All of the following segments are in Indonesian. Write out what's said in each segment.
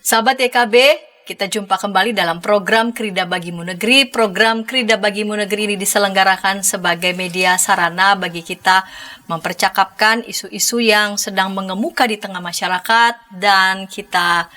Sahabat YKB, kita jumpa kembali dalam program Krida Bagimu Negeri. Program Krida Bagimu Negeri ini diselenggarakan sebagai media sarana bagi kita mempercakapkan isu-isu yang sedang mengemuka di tengah masyarakat, dan kita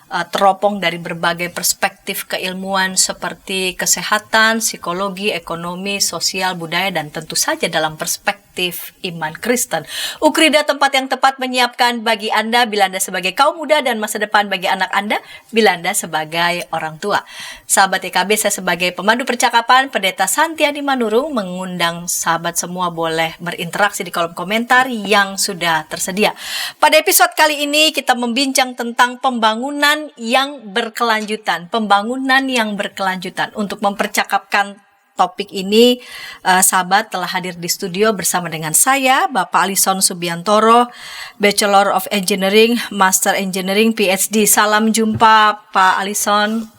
teropong dari berbagai perspektif keilmuan seperti kesehatan, psikologi, ekonomi, sosial, budaya, dan tentu saja dalam perspektif iman Kristen. Ukrida tempat yang tepat menyiapkan bagi Anda bila Anda sebagai kaum muda, dan masa depan bagi anak Anda bila Anda sebagai orang tua. Sahabat YKB, saya sebagai pemandu percakapan, Pendeta Santiani Manurung, mengundang sahabat semua boleh berinteraksi di kolom komentar yang sudah tersedia. Pada episode kali ini kita membincang tentang pembangunan yang berkelanjutan. Pembangunan yang berkelanjutan. Untuk mempercakapkan topik ini, sahabat telah hadir di studio bersama dengan saya, Bapak Alison Subiantoro, Bachelor of Engineering, Master Engineering, PhD. Salam jumpa Pak Alison.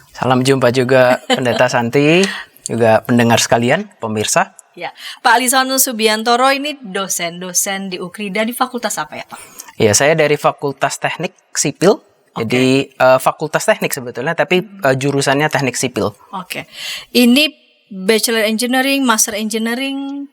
Salam jumpa juga Pendeta Santi, juga pendengar sekalian, pemirsa. Ya, Pak Alison Subiantoro ini dosen di Ukrida di fakultas apa ya Pak? Ya, saya dari Fakultas Teknik Sipil. Jadi fakultas teknik sebetulnya, tapi jurusannya teknik sipil. Oke. Ini Bachelor Engineering, Master Engineering,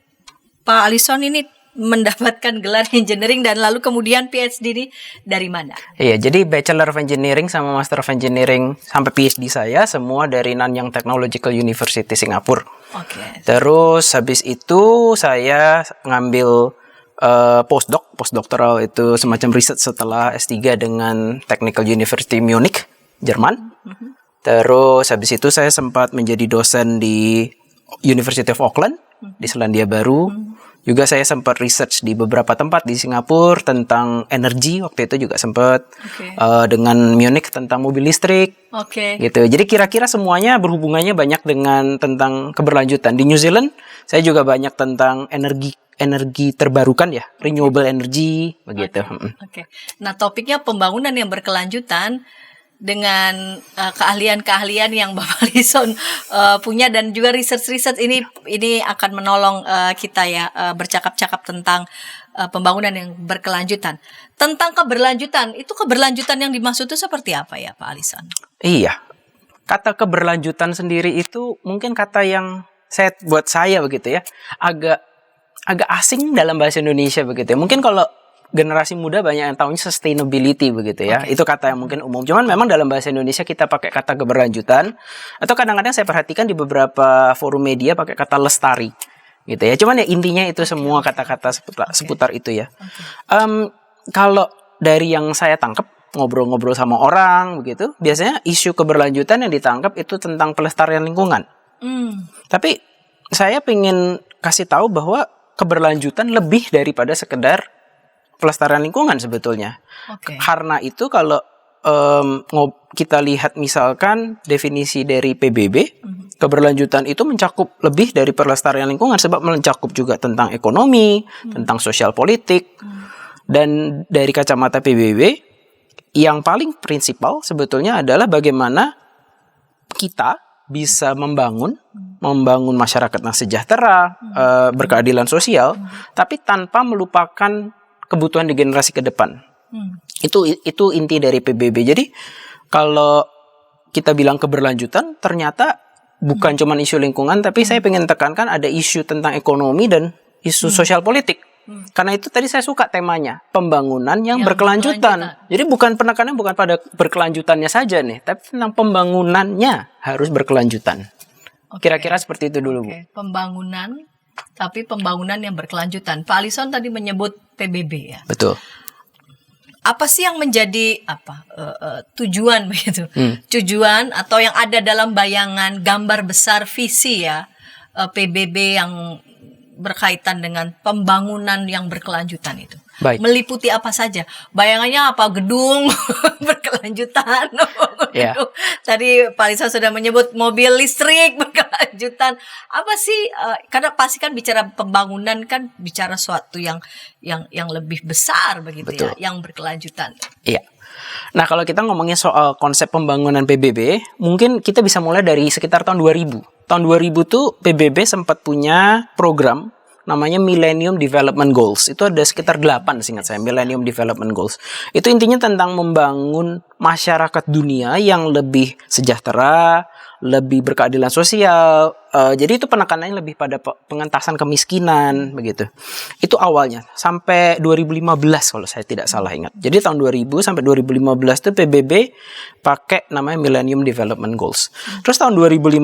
Pak Alison ini mendapatkan gelar engineering dan lalu kemudian PhD ini dari mana? Iya, jadi Bachelor of Engineering sama Master of Engineering sampai PhD saya semua dari Nanyang Technological University Singapura. Oke. Terus habis itu saya ngambil postdoctoral, itu semacam riset setelah S3 dengan Technical University Munich, Jerman. Terus habis itu saya sempat menjadi dosen di University of Auckland di Selandia Baru. Juga saya sempat research di beberapa tempat di Singapura tentang energi, waktu itu juga sempat dengan Munich tentang mobil listrik. Gitu. Jadi kira-kira semuanya berhubungannya banyak dengan tentang keberlanjutan. Di New Zealand saya juga banyak tentang energi terbarukan ya, renewable energy begitu. Nah, topiknya pembangunan yang berkelanjutan dengan keahlian-keahlian yang Bapak Alison punya, dan juga riset-riset ini akan menolong kita ya bercakap-cakap tentang pembangunan yang berkelanjutan. Tentang keberlanjutan, itu keberlanjutan yang dimaksud itu seperti apa ya Pak Alison? Iya, kata keberlanjutan sendiri itu mungkin kata yang buat saya begitu ya, agak asing dalam bahasa Indonesia begitu ya. Mungkin kalau generasi muda banyak yang tahunya sustainability begitu ya. Itu kata yang mungkin umum. Cuman memang dalam bahasa Indonesia kita pakai kata keberlanjutan, atau kadang-kadang saya perhatikan di beberapa forum media pakai kata lestari gitu ya. Cuman ya intinya itu semua kata-kata seputar itu ya. Kalau dari yang saya tangkap ngobrol-ngobrol sama orang begitu, biasanya isu keberlanjutan yang ditangkap itu tentang pelestarian lingkungan. Tapi saya pengen kasih tahu bahwa keberlanjutan lebih daripada sekedar pelestarian lingkungan sebetulnya. Karena itu kalau kita lihat misalkan definisi dari PBB, keberlanjutan itu mencakup lebih dari pelestarian lingkungan, sebab mencakup juga tentang ekonomi, tentang sosial politik. Dan dari kacamata PBB, yang paling prinsipal sebetulnya adalah bagaimana kita bisa membangun masyarakat yang sejahtera, berkeadilan sosial, tapi tanpa melupakan kebutuhan di generasi ke depan. Itu inti dari PBB. Jadi kalau kita bilang keberlanjutan, ternyata bukan cuma isu lingkungan, tapi saya pengen tekankan ada isu tentang ekonomi dan isu sosial politik. Karena itu tadi saya suka temanya, pembangunan yang berkelanjutan. Jadi penekanannya bukan pada berkelanjutannya saja nih, tapi tentang pembangunannya harus berkelanjutan. Kira-kira seperti itu dulu, Bu. Pembangunan, tapi pembangunan yang berkelanjutan. Pak Alison tadi menyebut PBB ya. Betul. Apa sih yang menjadi tujuan begitu? Tujuan atau yang ada dalam bayangan gambar besar visi ya PBB yang berkaitan dengan pembangunan yang berkelanjutan itu. Baik. Meliputi apa saja? Bayangannya apa? Gedung berkelanjutan. Tadi Pak Alison sudah menyebut mobil listrik berkelanjutan. Apa sih? Karena pasti kan bicara pembangunan kan bicara suatu yang lebih besar begitu. Betul. Ya, yang berkelanjutan. Iya. Nah, kalau kita ngomongin soal konsep pembangunan PBB, mungkin kita bisa mulai dari sekitar tahun 2000. Tahun 2000 tuh PBB sempat punya program namanya Millennium Development Goals. Itu ada sekitar 8 seingat saya, Millennium Development Goals. Itu intinya tentang membangun masyarakat dunia yang lebih sejahtera, lebih berkeadilan sosial. Jadi itu penekanannya lebih pada pengentasan kemiskinan begitu. Itu awalnya sampai 2015 kalau saya tidak salah ingat. Jadi tahun 2000 sampai 2015 itu PBB pakai namanya Millennium Development Goals. Terus tahun 2015,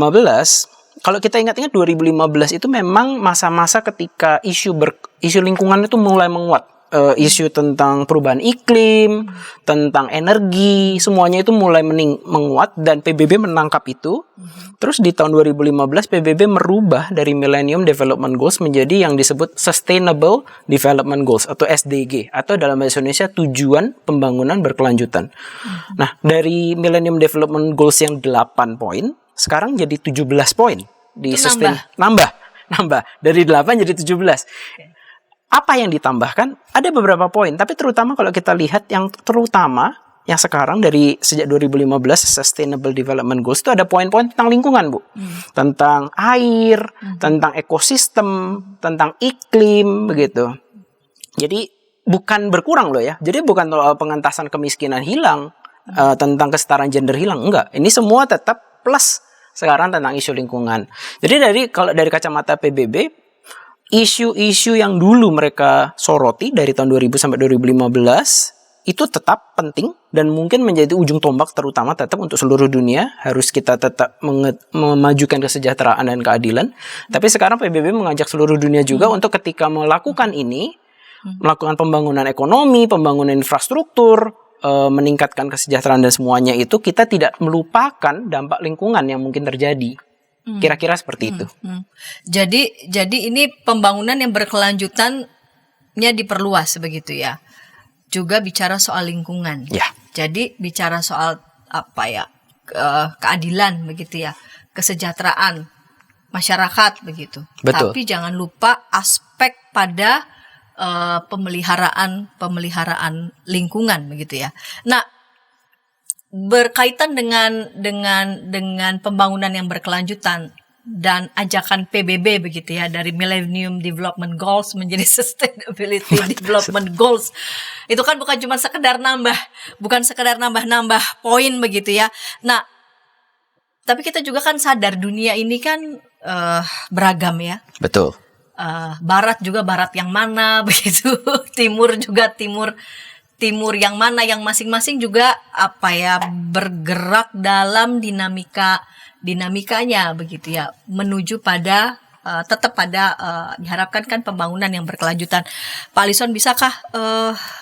kalau kita ingat-ingat 2015 itu memang masa-masa ketika isu lingkungan itu mulai menguat. Isu tentang perubahan iklim, tentang energi, semuanya itu mulai menguat dan PBB menangkap itu. Terus di tahun 2015 PBB merubah dari Millennium Development Goals menjadi yang disebut Sustainable Development Goals atau SDG, atau dalam bahasa Indonesia tujuan pembangunan berkelanjutan. Nah, dari Millennium Development Goals yang 8 poin sekarang jadi 17 poin di nambah dari 8 jadi 17. Apa yang ditambahkan? Ada beberapa poin, tapi terutama kalau kita lihat yang sekarang dari sejak 2015 Sustainable Development Goals itu ada poin-poin tentang lingkungan, Bu. Tentang air, tentang ekosistem, tentang iklim begitu. Jadi bukan berkurang loh ya. Jadi bukan pengentasan kemiskinan hilang, tentang kesetaraan gender hilang, enggak. Ini semua tetap plus sekarang tentang isu lingkungan. Jadi kalau dari kacamata PBB, isu-isu yang dulu mereka soroti dari tahun 2000 sampai 2015 itu tetap penting dan mungkin menjadi ujung tombak terutama tetap untuk seluruh dunia. Harus kita tetap memajukan kesejahteraan dan keadilan. Tapi sekarang PBB mengajak seluruh dunia juga untuk ketika melakukan ini, melakukan pembangunan ekonomi, pembangunan infrastruktur, meningkatkan kesejahteraan dan semuanya itu, kita tidak melupakan dampak lingkungan yang mungkin terjadi. Kira-kira seperti itu. Jadi ini pembangunan yang berkelanjutannya diperluas begitu ya. Juga bicara soal lingkungan. Ya. Jadi bicara soal keadilan begitu ya, kesejahteraan masyarakat begitu. Betul. Tapi jangan lupa aspek pada pemeliharaan lingkungan begitu ya. Nah, berkaitan dengan pembangunan yang berkelanjutan dan ajakan PBB begitu ya, dari Millennium Development Goals menjadi Sustainability Development Goals. Itu kan bukan sekedar nambah poin begitu ya. Nah, tapi kita juga kan sadar dunia ini kan beragam ya. Betul. Barat juga barat yang mana begitu, timur juga timur yang mana, yang masing-masing juga bergerak dalam dinamikanya begitu ya, menuju pada tetap pada diharapkan kan pembangunan yang berkelanjutan. Pak Alison, bisakah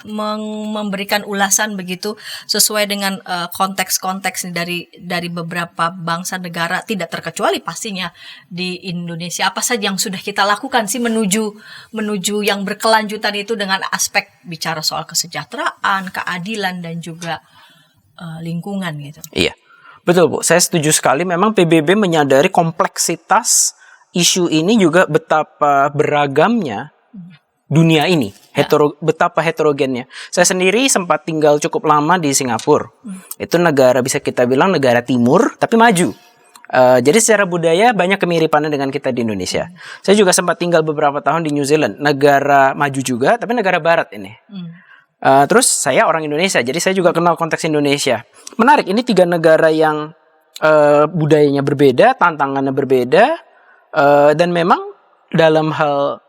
memberikan ulasan begitu sesuai dengan konteks-konteks dari beberapa bangsa negara, tidak terkecuali pastinya di Indonesia, apa saja yang sudah kita lakukan sih menuju yang berkelanjutan itu dengan aspek bicara soal kesejahteraan, keadilan dan juga lingkungan gitu. Iya. Betul, Bu. Saya setuju sekali. Memang PBB menyadari kompleksitas isu ini, juga betapa beragamnya dunia ini, betapa heterogennya. Saya sendiri sempat tinggal cukup lama di Singapura. Itu negara, bisa kita bilang negara timur, tapi maju. Jadi secara budaya banyak kemiripannya dengan kita di Indonesia. Saya juga sempat tinggal beberapa tahun di New Zealand, negara maju juga, tapi negara barat ini. Terus saya orang Indonesia, jadi saya juga kenal konteks Indonesia. Menarik, ini 3 negara yang budayanya berbeda, tantangannya berbeda. Dan memang dalam hal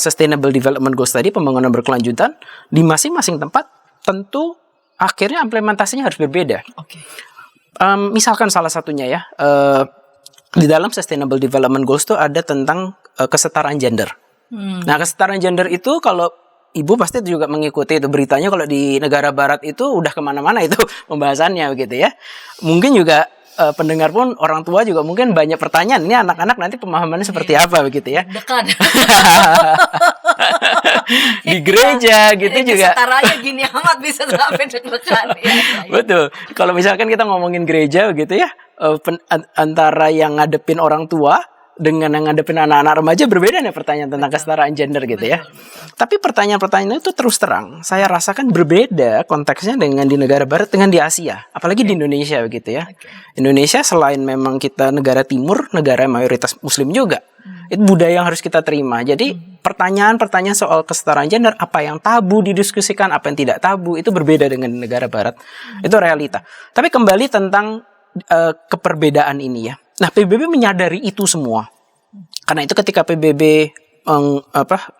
Sustainable Development Goals tadi, pembangunan berkelanjutan, di masing-masing tempat tentu akhirnya implementasinya harus berbeda. Misalkan salah satunya ya, di dalam Sustainable Development Goals itu ada tentang kesetaraan gender. Nah, kesetaraan gender itu kalau Ibu pasti juga mengikuti itu beritanya, kalau di negara barat itu udah kemana-mana itu pembahasannya begitu ya. Mungkin juga pendengar pun, orang tua juga mungkin banyak pertanyaan, ini anak-anak nanti pemahamannya seperti apa begitu ya. Dekat. Di gereja gitu juga. Kesetaranya gini amat bisa sampai deg-degan. Betul. Kalau misalkan kita ngomongin gereja begitu ya, antara yang ngadepin orang tua dengan yang ngadepin anak-anak remaja berbeda nih pertanyaan tentang kesetaraan gender gitu ya. Tapi pertanyaan-pertanyaan itu terus terang saya rasakan berbeda konteksnya dengan di negara barat dengan di Asia, apalagi di Indonesia begitu ya. Indonesia selain memang kita negara timur, negara mayoritas muslim juga. Itu budaya yang harus kita terima. Jadi pertanyaan-pertanyaan soal kesetaraan gender, apa yang tabu didiskusikan, apa yang tidak tabu, itu berbeda dengan di negara barat. Itu realita. Tapi kembali tentang keperbedaan ini ya. Nah, PBB menyadari itu semua. Karena itu ketika PBB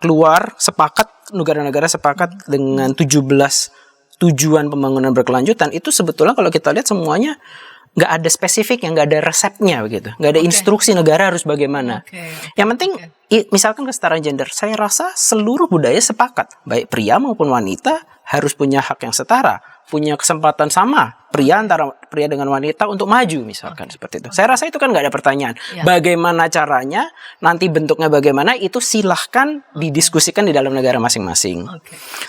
keluar sepakat, negara-negara sepakat dengan 17 tujuan pembangunan berkelanjutan, itu sebetulnya kalau kita lihat semuanya nggak ada spesifik, nggak ada resepnya begitu, nggak ada instruksi negara harus bagaimana. Yang penting, misalkan kesetaraan gender, saya rasa seluruh budaya sepakat, baik pria maupun wanita harus punya hak yang setara, punya kesempatan sama antara pria dengan wanita untuk maju misalkan seperti itu. Saya rasa itu kan nggak ada pertanyaan. Bagaimana caranya, nanti bentuknya bagaimana, itu silahkan didiskusikan di dalam negara masing-masing.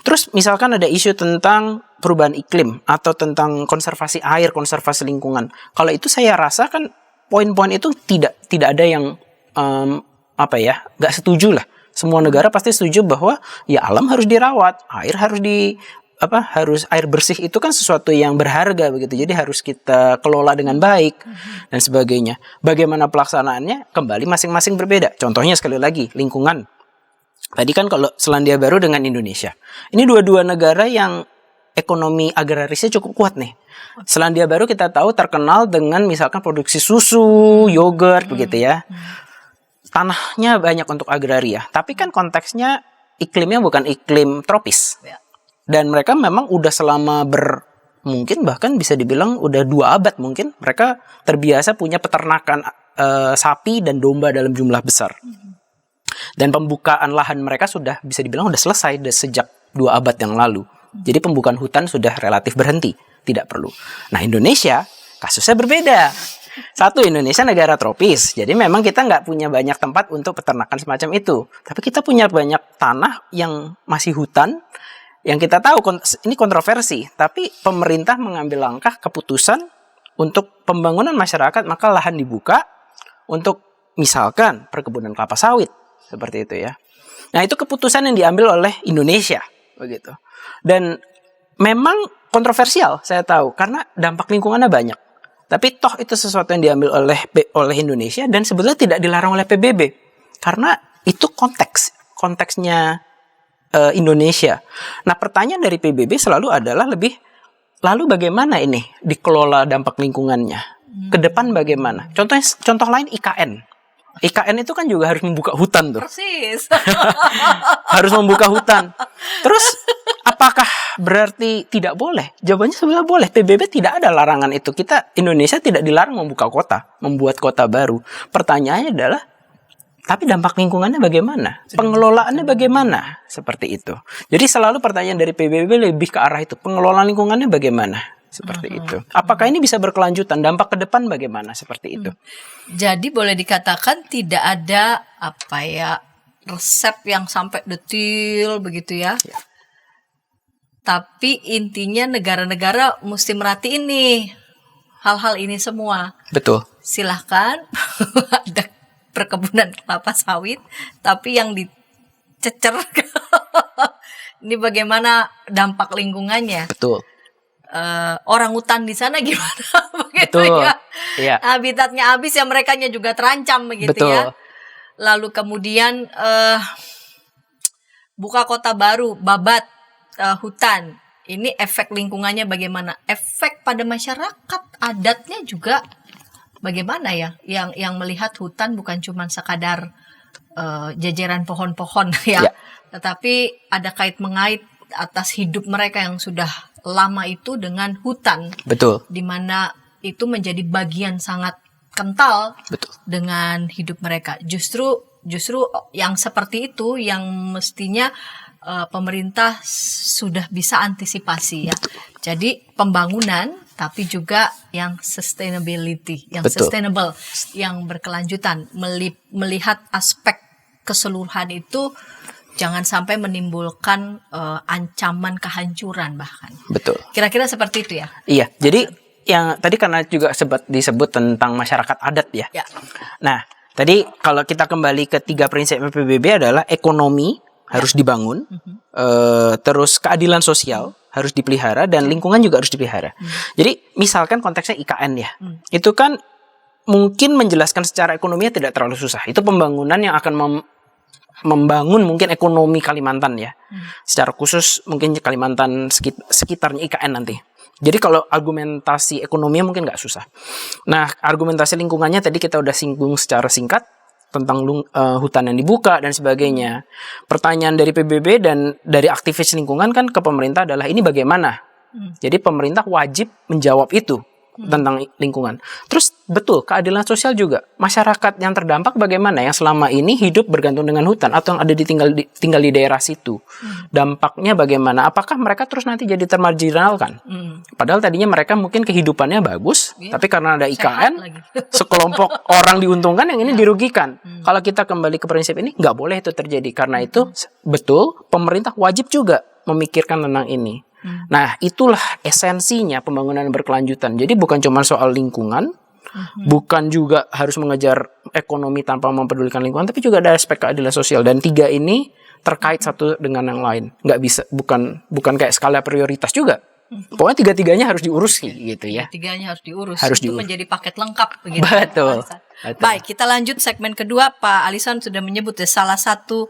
Terus misalkan ada isu tentang perubahan iklim atau tentang konservasi air, konservasi lingkungan. Kalau itu saya rasa kan poin-poin itu tidak ada yang nggak setuju lah. Semua negara pasti setuju bahwa ya alam harus dirawat, air harus air bersih itu kan sesuatu yang berharga begitu. Jadi harus kita kelola dengan baik dan sebagainya. Bagaimana pelaksanaannya kembali masing-masing berbeda. Contohnya sekali lagi lingkungan. Tadi kan kalau Selandia Baru dengan Indonesia. Ini dua-dua negara yang ekonomi agrarisnya cukup kuat nih. Selandia Baru kita tahu terkenal dengan misalkan produksi susu, yogurt begitu ya. Tanahnya banyak untuk agraria. Tapi kan konteksnya iklimnya bukan iklim tropis. Dan mereka memang udah selama mungkin bahkan bisa dibilang udah 2 abad mungkin. Mereka terbiasa punya peternakan sapi dan domba dalam jumlah besar. Dan pembukaan lahan mereka sudah bisa dibilang udah selesai sejak 2 abad yang lalu. Jadi pembukaan hutan sudah relatif berhenti. Tidak perlu. Nah, Indonesia kasusnya berbeda. Satu, Indonesia negara tropis. Jadi memang kita nggak punya banyak tempat untuk peternakan semacam itu. Tapi kita punya banyak tanah yang masih hutan. Yang kita tahu, ini kontroversi, tapi pemerintah mengambil langkah keputusan untuk pembangunan masyarakat, maka lahan dibuka untuk misalkan perkebunan kelapa sawit, seperti itu ya. Nah, itu keputusan yang diambil oleh Indonesia, begitu. Dan memang kontroversial, saya tahu, karena dampak lingkungannya banyak. Tapi toh itu sesuatu yang diambil oleh Indonesia dan sebetulnya tidak dilarang oleh PBB, karena itu konteksnya Indonesia. Nah, pertanyaan dari PBB selalu adalah lalu bagaimana ini dikelola dampak lingkungannya? Ke depan bagaimana? Contoh lain IKN. IKN itu kan juga harus membuka hutan tuh. Persis. Harus membuka hutan. Terus apakah berarti tidak boleh? Jawabannya sebenarnya boleh. PBB tidak ada larangan itu. Indonesia tidak dilarang membuka kota, membuat kota baru. Pertanyaannya adalah, tapi dampak lingkungannya bagaimana? Pengelolaannya bagaimana? Seperti itu. Jadi selalu pertanyaan dari PBB lebih ke arah itu. Pengelolaan lingkungannya bagaimana? Seperti itu. Apakah ini bisa berkelanjutan? Dampak ke depan bagaimana? Seperti itu. Jadi boleh dikatakan tidak ada resep yang sampai detil begitu ya. Tapi intinya negara-negara mesti merhatiin nih hal-hal ini semua. Betul. Silahkan ada perkebunan kelapa sawit, tapi yang dicecer ini bagaimana dampak lingkungannya? Betul. Orang hutan di sana gimana? Begitu Betul. Ya. Iya. Habitatnya habis ya, merekanya juga terancam begitu. Betul. Ya. Lalu kemudian buka kota baru, babat hutan. Ini efek lingkungannya bagaimana? Efek pada masyarakat adatnya juga bagaimana ya? Yang melihat hutan bukan cuma sekadar jajaran pohon-pohon ya, tetapi ada kait-mengait atas hidup mereka yang sudah lama itu dengan hutan. Betul. Di mana itu menjadi bagian sangat kental. Betul. Dengan hidup mereka. Justru yang seperti itu yang mestinya pemerintah sudah bisa antisipasi ya. Jadi pembangunan tapi juga yang sustainability, yang Betul. sustainable, yang berkelanjutan, melihat aspek keseluruhan itu jangan sampai menimbulkan ancaman kehancuran bahkan. Betul. Kira-kira seperti itu ya. Iya, jadi yang tadi karena juga disebut tentang masyarakat adat ya. Ya. Nah, Tadi kalau kita kembali ke 3 prinsip PBB adalah ekonomi harus dibangun, terus keadilan sosial harus dipelihara, dan lingkungan juga harus dipelihara. Jadi misalkan konteksnya IKN ya, itu kan mungkin menjelaskan secara ekonominya tidak terlalu susah. Itu pembangunan yang akan membangun mungkin ekonomi Kalimantan ya. Secara khusus mungkin Kalimantan sekitarnya IKN nanti. Jadi kalau argumentasi ekonominya mungkin nggak susah. Nah, argumentasi lingkungannya tadi kita udah singgung secara singkat tentang hutan yang dibuka dan sebagainya. Pertanyaan dari PBB dan dari aktivis lingkungan kan ke pemerintah adalah ini bagaimana? Jadi pemerintah wajib menjawab itu tentang lingkungan. Terus betul, keadilan sosial juga. Masyarakat yang terdampak bagaimana? Yang selama ini hidup bergantung dengan hutan atau yang ada tinggal di daerah situ. Dampaknya bagaimana? Apakah mereka terus nanti jadi termarginalkan? Padahal tadinya mereka mungkin kehidupannya bagus, tapi karena ada IKN, sekelompok orang diuntungkan, yang ini dirugikan. Kalau kita kembali ke prinsip ini, nggak boleh itu terjadi. Karena itu, betul, pemerintah wajib juga memikirkan tentang ini. Nah, itulah esensinya pembangunan berkelanjutan. Jadi bukan cuma soal lingkungan, bukan juga harus mengejar ekonomi tanpa mempedulikan lingkungan, tapi juga ada aspek keadilan sosial. Dan 3 ini terkait satu dengan yang lain. Nggak bisa, bukan kayak skala prioritas juga. Pokoknya 3-3-nya harus diurus gitu ya. 3-nya harus diurus. Harus itu diurus. menjadi paket lengkap begitu. Betul. Baik, kita lanjut segmen kedua. Pak Alison sudah menyebut ya, salah satu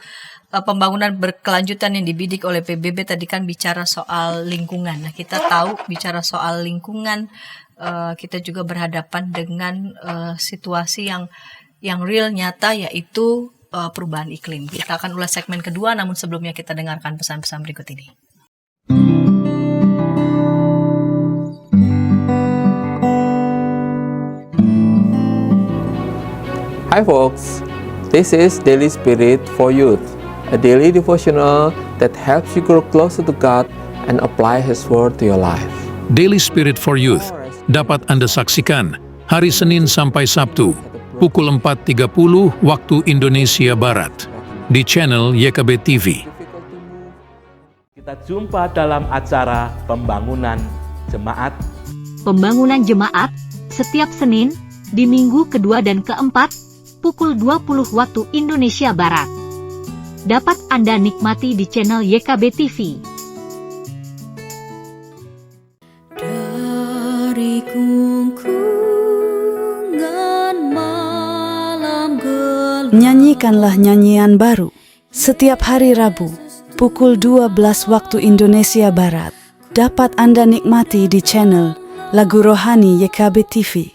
pembangunan berkelanjutan yang dibidik oleh PBB tadi kan bicara soal lingkungan. Nah, kita tahu bicara soal lingkungan, kita juga berhadapan dengan situasi yang real, nyata, yaitu perubahan iklim. Kita akan ulas segmen kedua, namun sebelumnya kita dengarkan pesan-pesan berikut ini. Hi folks, this is Daily Spirit for Youth, a daily devotional that helps you grow closer to God and apply His Word to your life. Daily Spirit for Youth dapat Anda saksikan hari Senin sampai Sabtu pukul 4.30 waktu Indonesia Barat di channel YKB TV. Kita jumpa dalam acara Pembangunan Jemaat. Pembangunan Jemaat setiap Senin di minggu kedua dan keempat pukul 20 waktu Indonesia Barat. Dapat Anda nikmati di channel YKB TV. Dari gungkungan malam gelap, Nyanyikanlah nyanyian baru setiap hari Rabu pukul 12 waktu Indonesia Barat. Dapat Anda nikmati di channel Lagu Rohani YKB TV.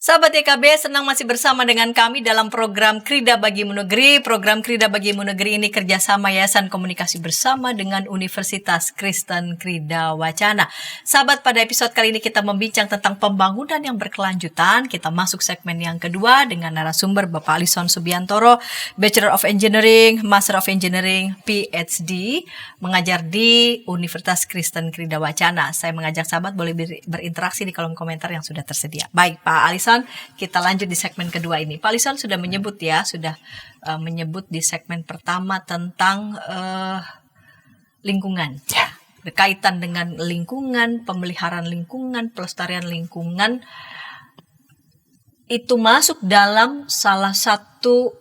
Sahabat YKB, senang masih bersama dengan kami dalam program Krida Bagimu Negeri. Program Krida Bagimu Negeri ini kerjasama Yayasan Komunikasi Bersama dengan Universitas Kristen Krida Wacana. Sahabat, pada episode kali ini kita membincang tentang pembangunan yang berkelanjutan. Kita masuk segmen yang kedua dengan narasumber Bapak Alison Subiantoro, Bachelor of Engineering, Master of Engineering, PhD, mengajar di Universitas Kristen Krida Wacana. Saya mengajak sahabat boleh berinteraksi di kolom komentar yang sudah tersedia. Baik, Pak Alison, kita lanjut di segmen kedua ini. Pak Alison sudah menyebut ya, menyebut di segmen pertama tentang lingkungan. Berkaitan dengan lingkungan, pemeliharaan lingkungan, pelestarian lingkungan, itu masuk dalam salah satu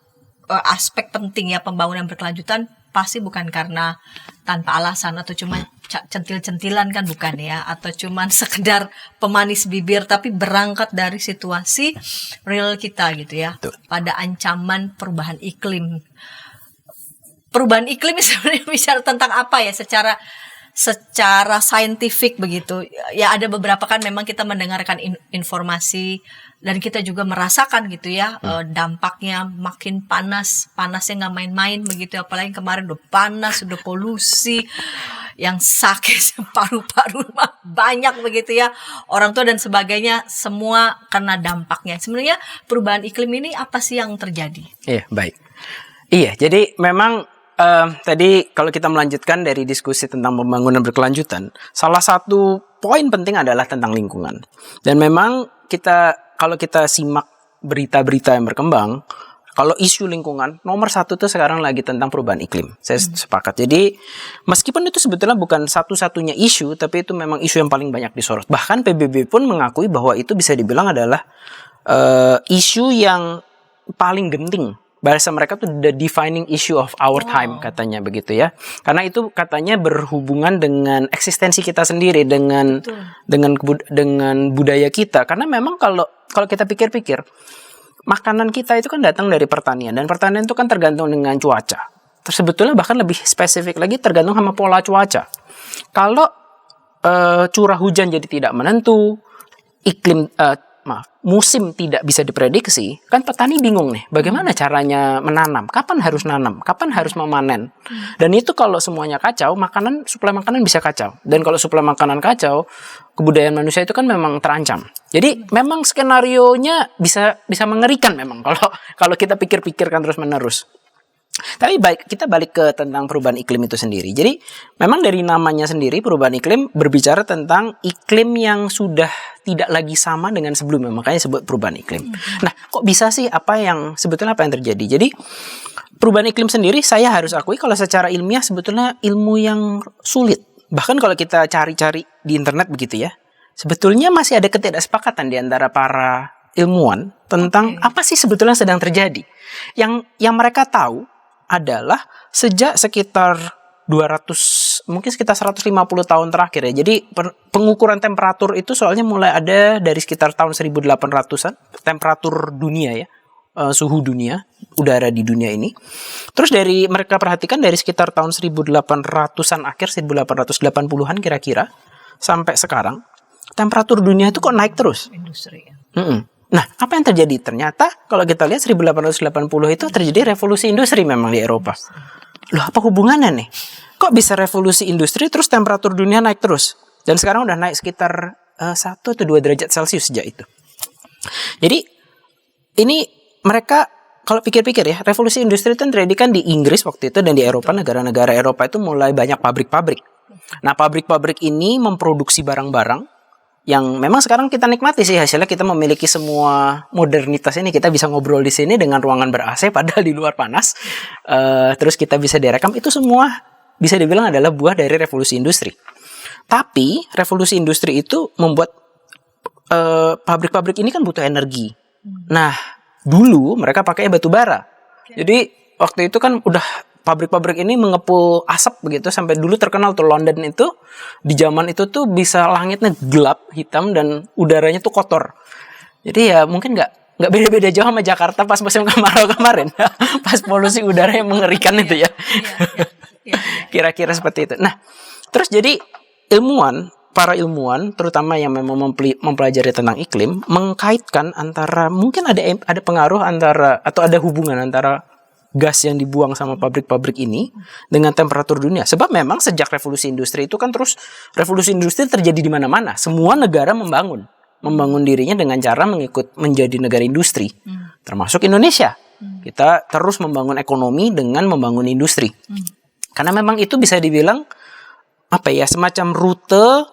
aspek penting ya pembangunan berkelanjutan. Pasti bukan karena tanpa alasan atau cuma centil-centilan, kan bukan ya, atau cuma sekedar pemanis bibir, tapi berangkat dari situasi real kita gitu ya. Betul. Pada ancaman perubahan iklim. Perubahan iklim sebenarnya bicara tentang apa ya secara saintifik begitu. Ya ada beberapa kan memang kita mendengarkan informasi dan kita juga merasakan gitu ya dampaknya makin panasnya nggak main-main begitu, apalagi kemarin udah panas, udah polusi. yang sakit paru-paru banyak begitu ya, orang tua dan sebagainya, semua karena dampaknya. Sebenarnya perubahan iklim ini apa sih yang terjadi? Iya, baik. Iya, jadi memang tadi kalau kita melanjutkan dari diskusi tentang pembangunan berkelanjutan, salah satu poin penting adalah tentang lingkungan. Dan memang kalau kita simak berita-berita yang berkembang, kalau isu lingkungan, nomor satu tuh sekarang lagi tentang perubahan iklim. Saya sepakat. Jadi meskipun itu sebetulnya bukan satu-satunya isu, tapi itu memang isu yang paling banyak disorot. Bahkan PBB pun mengakui bahwa itu bisa dibilang adalah isu yang paling genting. Bahasa mereka tuh the defining issue of our time, katanya begitu ya. Karena itu katanya berhubungan dengan eksistensi kita sendiri, dengan budaya kita. Karena memang kalau kita pikir-pikir, makanan kita itu kan datang dari pertanian, dan pertanian itu kan tergantung dengan cuaca. Sebetulnya bahkan lebih spesifik lagi tergantung sama pola cuaca. Kalau curah hujan jadi tidak menentu, musim tidak bisa diprediksi, kan petani bingung nih, bagaimana caranya menanam, kapan harus nanam, kapan harus memanen. Dan itu kalau semuanya kacau, suplai makanan bisa kacau. Dan kalau suplai makanan kacau, kebudayaan manusia itu kan memang terancam. Jadi memang skenarionya bisa mengerikan memang kalau kita pikir-pikirkan terus-menerus. Tapi kita balik ke tentang perubahan iklim itu sendiri. Jadi memang dari namanya sendiri perubahan iklim berbicara tentang iklim yang sudah tidak lagi sama dengan sebelumnya, makanya disebut perubahan iklim. Nah, kok bisa sih sebetulnya apa yang terjadi? Jadi perubahan iklim sendiri saya harus akui kalau secara ilmiah sebetulnya ilmu yang sulit. Bahkan kalau kita cari-cari di internet begitu ya, sebetulnya masih ada ketidaksepakatan di antara para ilmuwan tentang apa sih sebetulnya sedang terjadi. Yang mereka tahu adalah sejak sekitar 200, mungkin sekitar 150 tahun terakhir ya. Jadi pengukuran temperatur itu soalnya mulai ada dari sekitar tahun 1800-an, temperatur dunia ya, suhu dunia, udara di dunia ini. Terus mereka perhatikan dari sekitar tahun 1800-an akhir, 1880-an kira-kira, sampai sekarang, temperatur dunia itu kok naik terus. Industri ya. Nah, apa yang terjadi? Ternyata kalau kita lihat 1880 itu terjadi revolusi industri memang di Eropa. Loh, apa hubungannya nih? Kok bisa revolusi industri terus temperatur dunia naik terus? Dan sekarang udah naik sekitar 1 atau 2 derajat Celcius sejak itu. Jadi, ini mereka kalau pikir-pikir ya, revolusi industri itu terjadi kan di Inggris waktu itu, dan di Eropa, negara-negara Eropa itu mulai banyak pabrik-pabrik. Nah, pabrik-pabrik ini memproduksi barang-barang yang memang sekarang kita nikmati sih hasilnya. Kita memiliki semua modernitas ini, kita bisa ngobrol di sini dengan ruangan ber-AC padahal di luar panas. Terus kita bisa direkam, itu semua bisa dibilang adalah buah dari revolusi industri. Tapi revolusi industri itu membuat pabrik-pabrik ini kan butuh energi. Nah, dulu mereka pakai batu bara. Jadi waktu itu kan udah pabrik-pabrik ini mengepul asap begitu, sampai dulu terkenal tuh London itu di zaman itu tuh bisa langitnya gelap hitam dan udaranya tuh kotor. Jadi ya mungkin nggak beda-beda jauh sama Jakarta pas musim kemarau kemarin, pas polusi udara yang mengerikan itu ya. Kira-kira seperti itu. Nah, terus jadi para ilmuwan terutama yang memang mempelajari tentang iklim mengkaitkan antara mungkin ada pengaruh antara atau ada hubungan antara gas yang dibuang sama pabrik-pabrik ini dengan temperatur dunia. Sebab memang sejak revolusi industri itu kan terus revolusi industri terjadi di mana-mana. Semua negara membangun dirinya dengan cara menjadi negara industri. Termasuk Indonesia. Kita terus membangun ekonomi dengan membangun industri. Karena memang itu bisa dibilang semacam rute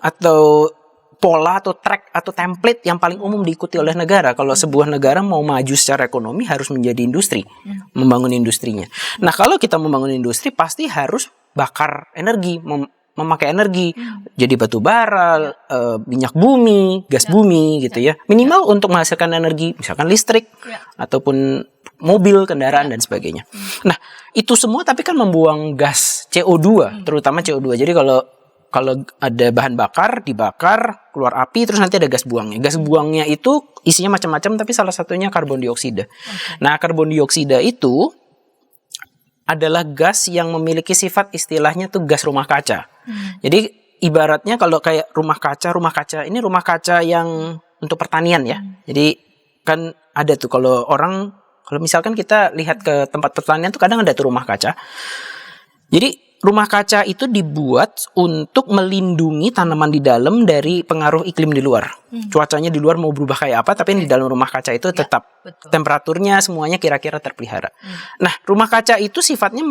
atau pola atau track atau template yang paling umum diikuti oleh negara. Kalau sebuah negara mau maju secara ekonomi harus menjadi industri, membangun industrinya. Nah, kalau kita membangun industri pasti harus bakar energi, memakai energi. Jadi batu bara, minyak bumi, gas bumi gitu ya. Minimal untuk menghasilkan energi, misalkan listrik ataupun mobil, kendaraan dan sebagainya. Nah, itu semua tapi kan membuang gas CO2, terutama CO2. Jadi kalau ada bahan bakar, dibakar, keluar api, terus nanti ada gas buangnya. Gas buangnya itu isinya macam-macam, tapi salah satunya karbon dioksida. Nah, karbon dioksida itu adalah gas yang memiliki sifat istilahnya tuh gas rumah kaca. Jadi ibaratnya kalau kayak rumah kaca yang untuk pertanian ya. Jadi kan ada tuh kalau misalkan kita lihat ke tempat pertanian tuh kadang ada tuh rumah kaca. Jadi rumah kaca itu dibuat untuk melindungi tanaman di dalam dari pengaruh iklim di luar. Cuacanya di luar mau berubah kayak apa, tapi di dalam rumah kaca itu tetap betul. temperaturnya semuanya kira-kira terpelihara. Nah, rumah kaca itu sifatnya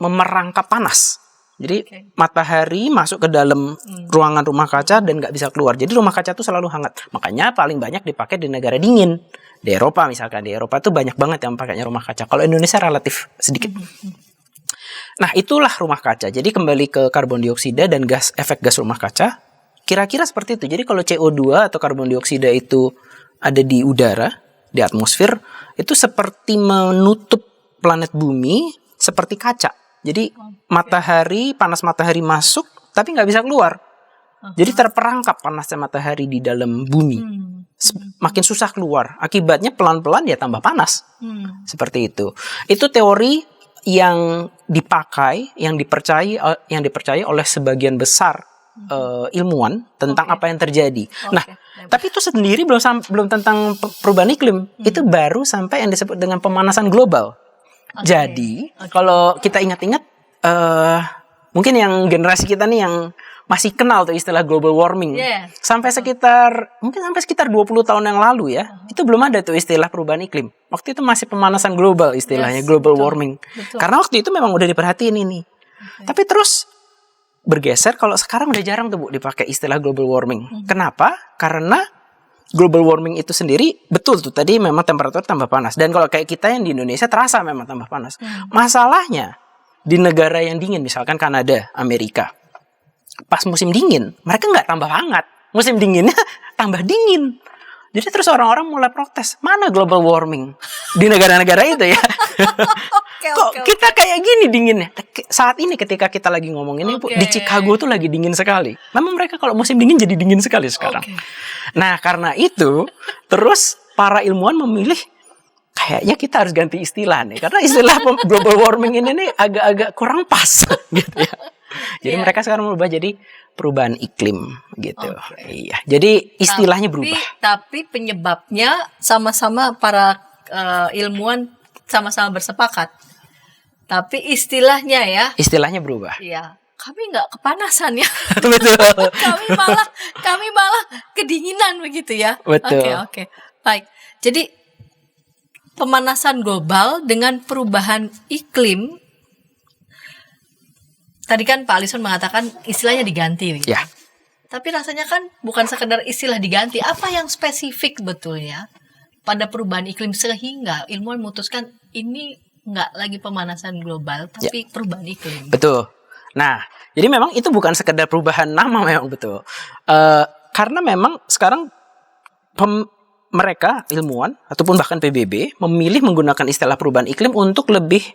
memerangkap panas. Jadi matahari masuk ke dalam ruangan rumah kaca dan nggak bisa keluar. Jadi rumah kaca itu selalu hangat. Makanya paling banyak dipakai di negara dingin. Di Eropa misalkan, di Eropa tuh banyak banget yang pakainya rumah kaca. Kalau Indonesia relatif sedikit. Nah, itulah rumah kaca. Jadi kembali ke karbon dioksida dan efek gas rumah kaca, kira-kira seperti itu. Jadi kalau CO2 atau karbon dioksida itu ada di udara, di atmosfer, itu seperti menutup planet bumi seperti kaca. Jadi panas matahari masuk, tapi nggak bisa keluar. Jadi terperangkap panasnya matahari di dalam bumi. Makin susah keluar. Akibatnya pelan-pelan dia tambah panas. Seperti itu. Itu teori yang dipakai, yang dipercaya oleh sebagian besar ilmuwan tentang apa yang terjadi. Nah, tapi itu sendiri belum tentang perubahan iklim. Itu baru sampai yang disebut dengan pemanasan global. Jadi, kalau kita ingat-ingat, mungkin yang generasi kita nih yang masih kenal tuh istilah global warming. Sampai sekitar 20 tahun yang lalu ya, itu belum ada tuh istilah perubahan iklim. Waktu itu masih pemanasan global istilahnya, global warming. Karena waktu itu memang udah diperhatiin ini. Tapi terus bergeser, kalau sekarang udah jarang tuh Bu dipakai istilah global warming. Kenapa? Karena global warming itu sendiri, betul tuh tadi memang temperatur tambah panas. Dan kalau kayak kita yang di Indonesia terasa memang tambah panas. Masalahnya, di negara yang dingin, misalkan Kanada, Amerika, pas musim dingin, mereka nggak tambah hangat. Musim dinginnya tambah dingin. Jadi terus orang-orang mulai protes, mana global warming di negara-negara itu ya? Kok kita kayak gini dinginnya? Saat ini ketika kita lagi ngomong ini, Bu, di Chicago tuh lagi dingin sekali. Memang mereka kalau musim dingin jadi dingin sekali sekarang. Nah, karena itu, terus para ilmuwan memilih, kayaknya kita harus ganti istilah nih. Karena istilah global warming ini nih agak-agak kurang pas gitu ya. Jadi mereka sekarang berubah jadi perubahan iklim gitu. Iya. Jadi istilahnya berubah. Tapi penyebabnya sama-sama para ilmuwan sama-sama bersepakat. Tapi istilahnya ya. Istilahnya berubah. Iya. Kami nggak kepanasan ya. Betul. kami malah kedinginan begitu ya. Betul. Oke. Baik. Jadi pemanasan global dengan perubahan iklim. Tadi kan Pak Alison mengatakan istilahnya diganti. Gitu. Ya. Tapi rasanya kan bukan sekedar istilah diganti. Apa yang spesifik betulnya pada perubahan iklim sehingga ilmuwan memutuskan ini nggak lagi pemanasan global, tapi perubahan iklim. Betul. Nah, jadi memang itu bukan sekedar perubahan nama memang betul. Karena memang sekarang mereka ilmuwan ataupun bahkan PBB memilih menggunakan istilah perubahan iklim untuk lebih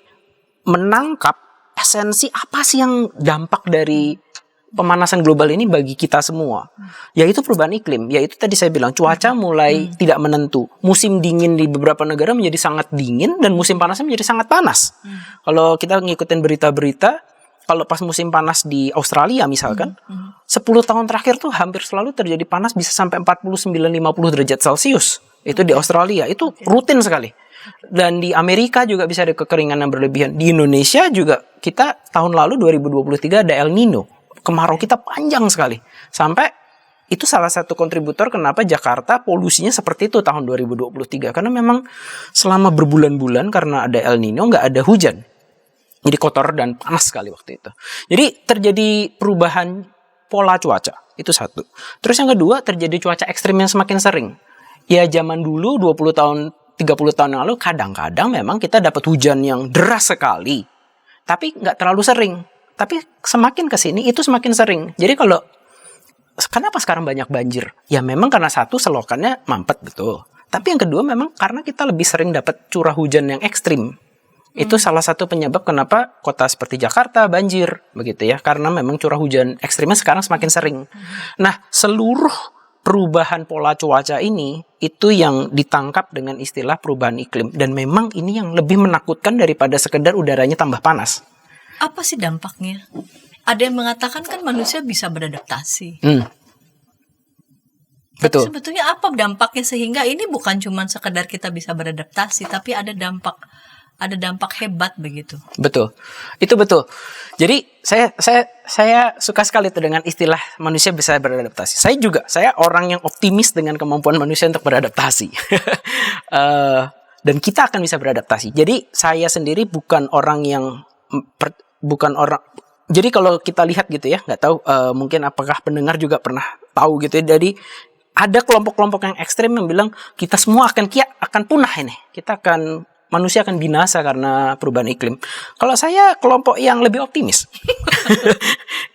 menangkap esensi apa sih yang dampak dari pemanasan global ini bagi kita semua, yaitu perubahan iklim, yaitu tadi saya bilang cuaca mulai tidak menentu. Musim dingin di beberapa negara menjadi sangat dingin dan musim panasnya menjadi sangat panas. Kalau kita ngikutin berita-berita, kalau pas musim panas di Australia misalkan, 10 tahun terakhir tuh hampir selalu terjadi panas bisa sampai 49-50 derajat Celcius. Itu di Australia, itu rutin sekali. Dan di Amerika juga bisa ada kekeringan yang berlebihan. Di Indonesia juga kita tahun lalu 2023 ada El Nino. Kemarau kita panjang sekali. Sampai itu salah satu kontributor kenapa Jakarta polusinya seperti itu tahun 2023. Karena memang selama berbulan-bulan karena ada El Nino nggak ada hujan. Jadi kotor dan panas sekali waktu itu. Jadi terjadi perubahan pola cuaca. Itu satu. Terus yang kedua terjadi cuaca ekstrim yang semakin sering. Ya zaman dulu 20 tahun 30 tahun yang lalu kadang-kadang memang kita dapat hujan yang deras sekali. Tapi nggak terlalu sering. Tapi semakin kesini itu semakin sering. Jadi kenapa sekarang banyak banjir? Ya memang karena satu selokannya mampet betul. Tapi yang kedua memang karena kita lebih sering dapat curah hujan yang ekstrim. Itu salah satu penyebab kenapa kota seperti Jakarta banjir begitu ya. Karena memang curah hujan ekstrimnya sekarang semakin sering. Nah, seluruh perubahan pola cuaca ini itu yang ditangkap dengan istilah perubahan iklim. Dan memang ini yang lebih menakutkan daripada sekedar udaranya tambah panas. Apa sih dampaknya? Ada yang mengatakan kan manusia bisa beradaptasi. Tapi Betul. sebetulnya apa dampaknya sehingga ini bukan cuma sekedar kita bisa beradaptasi, tapi ada dampak ada dampak hebat begitu. Betul, itu betul. Jadi saya suka sekali tuh dengan istilah manusia bisa beradaptasi. Saya orang yang optimis dengan kemampuan manusia untuk beradaptasi. Dan kita akan bisa beradaptasi. Jadi saya sendiri bukan orang yang Jadi kalau kita lihat gitu ya, nggak tahu mungkin apakah pendengar juga pernah tahu gitu ya. Jadi ada kelompok-kelompok yang ekstrem yang bilang kita semua akan punah ini. Manusia akan binasa karena perubahan iklim. Kalau saya kelompok yang lebih optimis.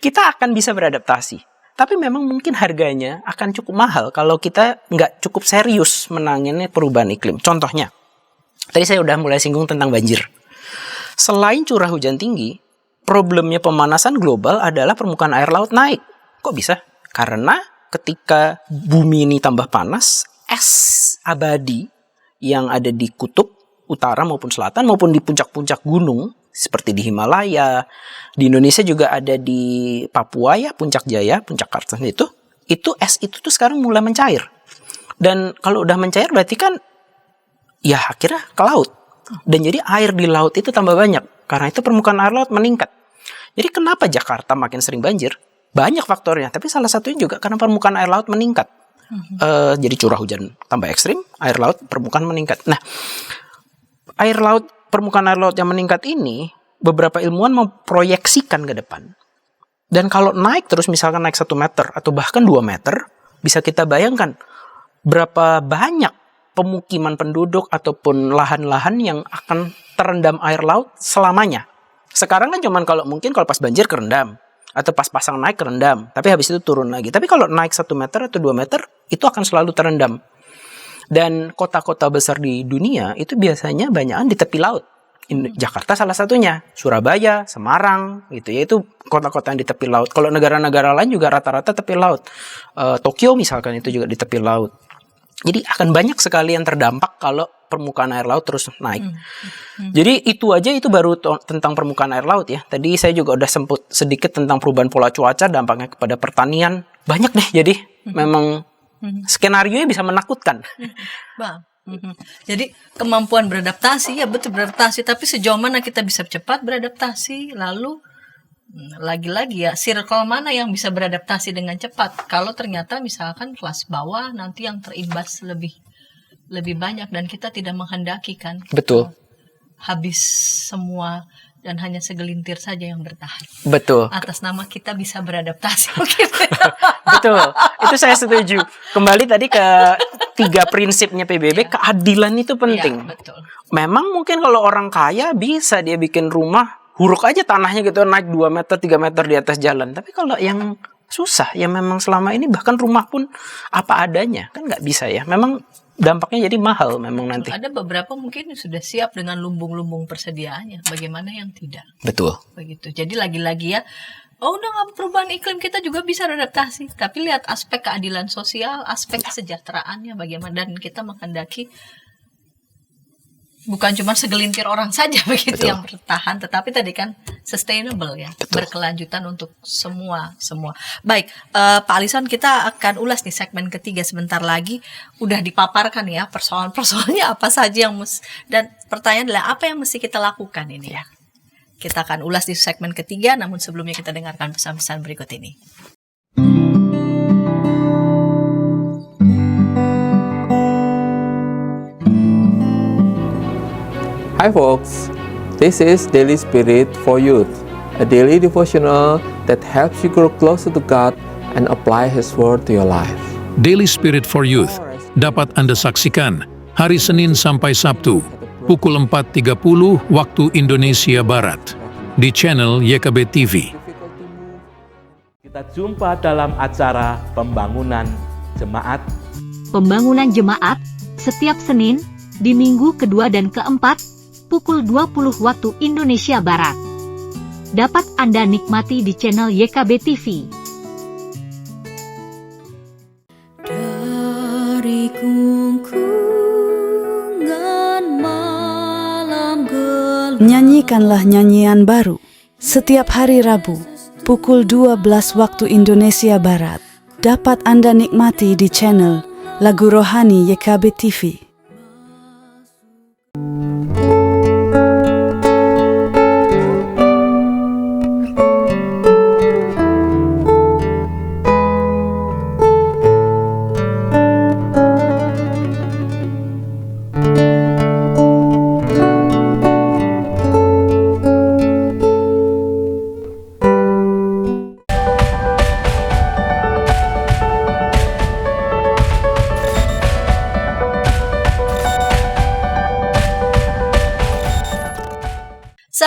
Kita akan bisa beradaptasi. Tapi memang mungkin harganya akan cukup mahal kalau kita nggak cukup serius menangani perubahan iklim. Contohnya, tadi saya udah mulai singgung tentang banjir. Selain curah hujan tinggi, problemnya pemanasan global adalah permukaan air laut naik. Kok bisa? Karena ketika bumi ini tambah panas, es abadi yang ada di kutub utara maupun selatan maupun di puncak-puncak gunung seperti di Himalaya, di Indonesia juga ada di Papua ya, Puncak Jaya, Puncak Kartens itu es itu tuh sekarang mulai mencair. Dan kalau udah mencair berarti kan ya akhirnya ke laut. Dan jadi air di laut itu tambah banyak. Karena itu permukaan air laut meningkat. Jadi kenapa Jakarta makin sering banjir? Banyak faktornya, tapi salah satunya juga karena permukaan air laut meningkat. Jadi curah hujan tambah ekstrim, air laut permukaan meningkat. Nah, permukaan air laut yang meningkat ini, beberapa ilmuwan memproyeksikan ke depan. Dan kalau naik terus, misalkan naik 1 meter atau bahkan 2 meter, bisa kita bayangkan berapa banyak pemukiman penduduk ataupun lahan-lahan yang akan terendam air laut selamanya. Sekarang kan cuman kalau pas banjir kerendam, atau pas pasang naik kerendam, tapi habis itu turun lagi. Tapi kalau naik 1 meter atau 2 meter, itu akan selalu terendam. Dan kota-kota besar di dunia itu biasanya banyakan di tepi laut. Jakarta salah satunya, Surabaya, Semarang, gitu ya, itu kota-kota yang di tepi laut. Kalau negara-negara lain juga rata-rata tepi laut. Tokyo misalkan itu juga di tepi laut. Jadi akan banyak sekali yang terdampak kalau permukaan air laut terus naik. Jadi itu baru tentang permukaan air laut ya. Tadi saya juga udah sempat sedikit tentang perubahan pola cuaca, dampaknya kepada pertanian. Banyak deh, jadi memang skenario-nya bisa menakutkan. Bang. Jadi kemampuan beradaptasi, ya betul beradaptasi, tapi sejauh mana kita bisa cepat beradaptasi, lalu lagi-lagi ya circle mana yang bisa beradaptasi dengan cepat. Kalau ternyata misalkan kelas bawah nanti yang terimbas lebih banyak dan kita tidak menghendaki kan. Betul. Habis semua dan hanya segelintir saja yang bertahan. Betul. Atas nama kita bisa beradaptasi. Betul. Itu saya setuju. Kembali tadi ke 3 prinsipnya PBB, keadilan itu penting. Ya, betul. Memang mungkin kalau orang kaya bisa dia bikin rumah, huruk aja tanahnya gitu, naik 2 meter, 3 meter di atas jalan. Tapi kalau yang susah, ya memang selama ini bahkan rumah pun apa adanya, kan nggak bisa ya. Memang dampaknya jadi mahal memang nanti. Ada beberapa mungkin sudah siap dengan lumbung-lumbung persediaannya. Bagaimana yang tidak? Betul. Begitu. Jadi lagi-lagi ya, udah perubahan iklim kita juga bisa beradaptasi. Tapi lihat aspek keadilan sosial, aspek kesejahteraannya bagaimana. Dan kita menghendaki bukan cuma segelintir orang saja begitu Betul. yang bertahan, tetapi tadi kan sustainable ya, Betul. berkelanjutan untuk semua. Baik, Pak Alison, kita akan ulas nih segmen ketiga sebentar lagi. Udah dipaparkan ya persoalan-persoalannya apa saja yang dan pertanyaan adalah apa yang mesti kita lakukan ini ya. Kita akan ulas di segmen ketiga, namun sebelumnya kita dengarkan pesan-pesan berikut ini. Hi folks, this is Daily Spirit for Youth, a daily devotional that helps you grow closer to God and apply His Word to your life. Daily Spirit for Youth dapat Anda saksikan hari Senin sampai Sabtu pukul 4.30 waktu Indonesia Barat di channel YKB TV. Kita jumpa dalam acara Pembangunan Jemaat. Pembangunan Jemaat setiap Senin di minggu kedua dan keempat pukul 20 waktu Indonesia Barat. Dapat Anda nikmati di channel YKB TV. Dari gungkungan malam gelap. Nyanyikanlah nyanyian baru setiap hari Rabu pukul 12 waktu Indonesia Barat. Dapat Anda nikmati di channel Lagu Rohani YKB TV.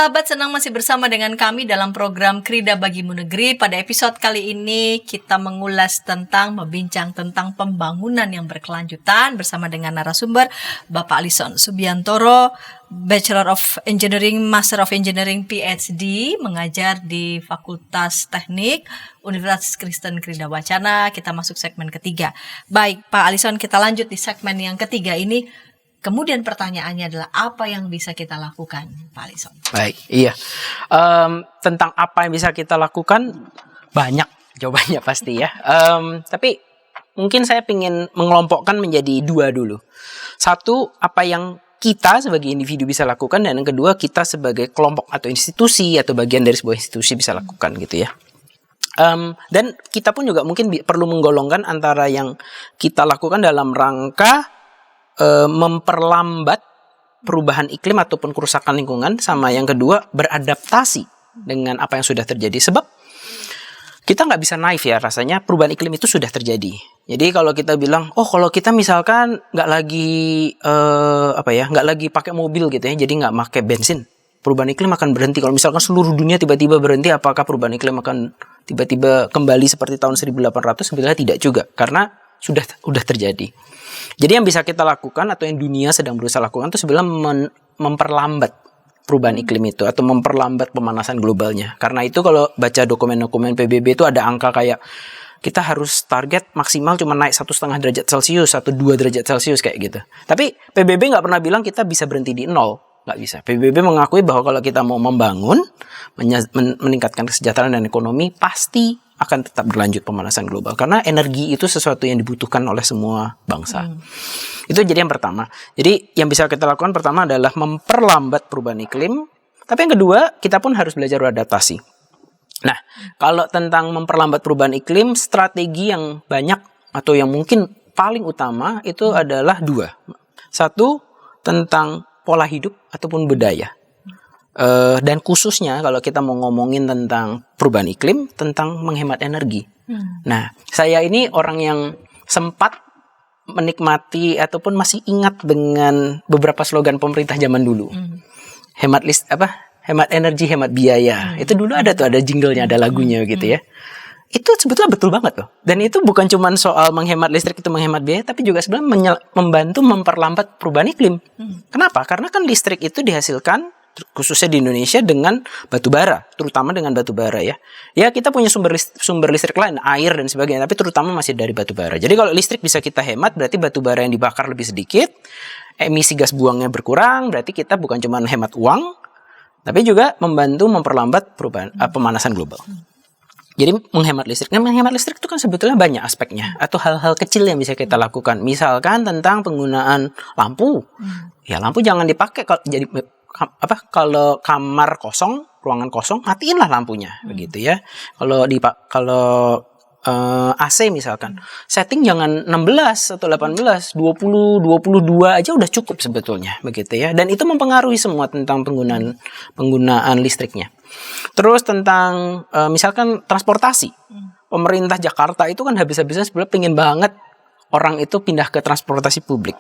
sahabat, senang masih bersama dengan kami dalam program Krida Bagimu Negeri. Pada episode kali ini kita membincang tentang pembangunan yang berkelanjutan bersama dengan narasumber Bapak Alison Subiantoro, Bachelor of Engineering, Master of Engineering, PhD, mengajar di Fakultas Teknik Universitas Kristen Krida Wacana. Kita masuk segmen ketiga. Baik, Pak Alison, kita lanjut di segmen yang ketiga ini. Kemudian pertanyaannya adalah apa yang bisa kita lakukan, Pak Alison? Baik, iya. Tentang apa yang bisa kita lakukan, banyak jawabannya pasti ya. Tapi mungkin saya ingin mengelompokkan menjadi dua dulu. Satu, apa yang kita sebagai individu bisa lakukan, dan yang kedua, kita sebagai kelompok atau institusi atau bagian dari sebuah institusi bisa lakukan gitu ya. Dan kita pun juga mungkin perlu menggolongkan antara yang kita lakukan dalam rangka memperlambat perubahan iklim ataupun kerusakan lingkungan, sama yang kedua beradaptasi dengan apa yang sudah terjadi. Sebab kita nggak bisa naif ya, rasanya perubahan iklim itu sudah terjadi. Jadi kalau kita bilang, kalau kita misalkan nggak lagi pakai mobil gitu ya, jadi nggak pakai bensin, perubahan iklim akan berhenti. Kalau misalkan seluruh dunia tiba-tiba berhenti, apakah perubahan iklim akan tiba-tiba kembali seperti tahun 1800? Sebenarnya tidak juga, karena sudah terjadi. Jadi yang bisa kita lakukan atau yang dunia sedang berusaha lakukan itu sebenarnya memperlambat perubahan iklim itu atau memperlambat pemanasan globalnya. Karena itu kalau baca dokumen-dokumen PBB itu ada angka kayak kita harus target maksimal cuma naik 1,5 derajat Celcius atau 2 derajat Celcius kayak gitu. Tapi PBB nggak pernah bilang kita bisa berhenti di 0. Nggak bisa. PBB mengakui bahwa kalau kita mau membangun, meningkatkan kesejahteraan dan ekonomi, pasti akan tetap berlanjut pemanasan global. Karena energi itu sesuatu yang dibutuhkan oleh semua bangsa. Itu jadi yang pertama. Jadi yang bisa kita lakukan pertama adalah memperlambat perubahan iklim. Tapi yang kedua, kita pun harus belajar beradaptasi. Nah, kalau tentang memperlambat perubahan iklim, strategi yang banyak atau yang mungkin paling utama itu adalah dua. Satu, tentang pola hidup ataupun budaya. Dan khususnya kalau kita mau ngomongin tentang perubahan iklim, tentang menghemat energi. Nah, saya ini orang yang sempat menikmati ataupun masih ingat dengan beberapa slogan pemerintah zaman dulu. Hemat energi, hemat biaya. Itu dulu ada jinglenya, ada lagunya gitu ya. Itu sebetulnya betul banget loh. Dan itu bukan cuma soal menghemat listrik, itu menghemat biaya, tapi juga sebenarnya membantu memperlambat perubahan iklim. Kenapa? Karena kan listrik itu dihasilkan khususnya di Indonesia dengan batu bara, terutama dengan batu bara ya. Ya kita punya sumber listrik lain, air dan sebagainya, tapi terutama masih dari batu bara. Jadi kalau listrik bisa kita hemat, berarti batu bara yang dibakar lebih sedikit, emisi gas buangnya berkurang, berarti kita bukan cuma hemat uang, tapi juga membantu memperlambat perubahan pemanasan global. Jadi menghemat listrik. Nah, menghemat listrik itu kan sebetulnya banyak aspeknya atau hal-hal kecil yang bisa kita lakukan. Misalkan tentang penggunaan lampu. Ya lampu jangan dipakai kalau kamar kosong, ruangan kosong, matiinlah lampunya, begitu ya. Kalau AC misalkan, setting jangan 16 atau 18, 20, 22 aja udah cukup sebetulnya, begitu ya. Dan itu mempengaruhi semua tentang penggunaan listriknya. Terus tentang misalkan transportasi. Pemerintah Jakarta itu kan habis-habisan sebenarnya pengen banget orang itu pindah ke transportasi publik.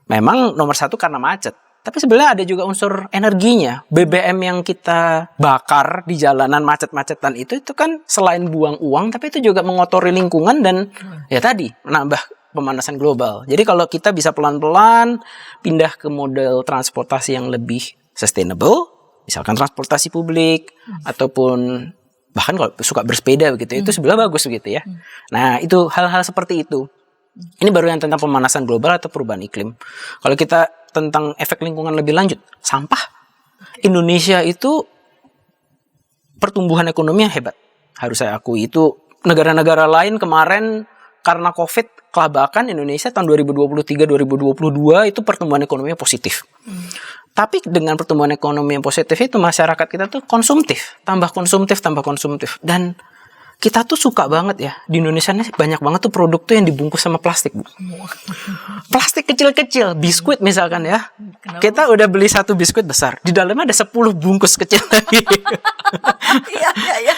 Memang nomor satu karena macet. Tapi sebenarnya ada juga unsur energinya. BBM yang kita bakar di jalanan macet-macetan itu kan selain buang uang, tapi itu juga mengotori lingkungan dan ya tadi menambah pemanasan global. Jadi kalau kita bisa pelan-pelan pindah ke model transportasi yang lebih sustainable, misalkan transportasi publik ataupun bahkan kalau suka bersepeda begitu, itu sebenarnya bagus begitu ya. Nah itu hal-hal seperti itu. Ini baru yang tentang pemanasan global atau perubahan iklim. Kalau kita tentang efek lingkungan lebih lanjut, sampah. Indonesia itu pertumbuhan ekonominya hebat. Harus saya akui itu negara-negara lain kemarin karena COVID kelabakan, Indonesia tahun 2023-2022 itu pertumbuhan ekonominya positif. Tapi dengan pertumbuhan ekonomi yang positif itu masyarakat kita tuh konsumtif, tambah konsumtif. Dan kita tuh suka banget ya, di Indonesia nih banyak banget tuh produk tuh yang dibungkus sama plastik, Bu. Plastik kecil-kecil, biskuit misalkan ya. Kenapa? Kita udah beli satu biskuit besar, di dalamnya ada 10 bungkus kecil lagi. Iya.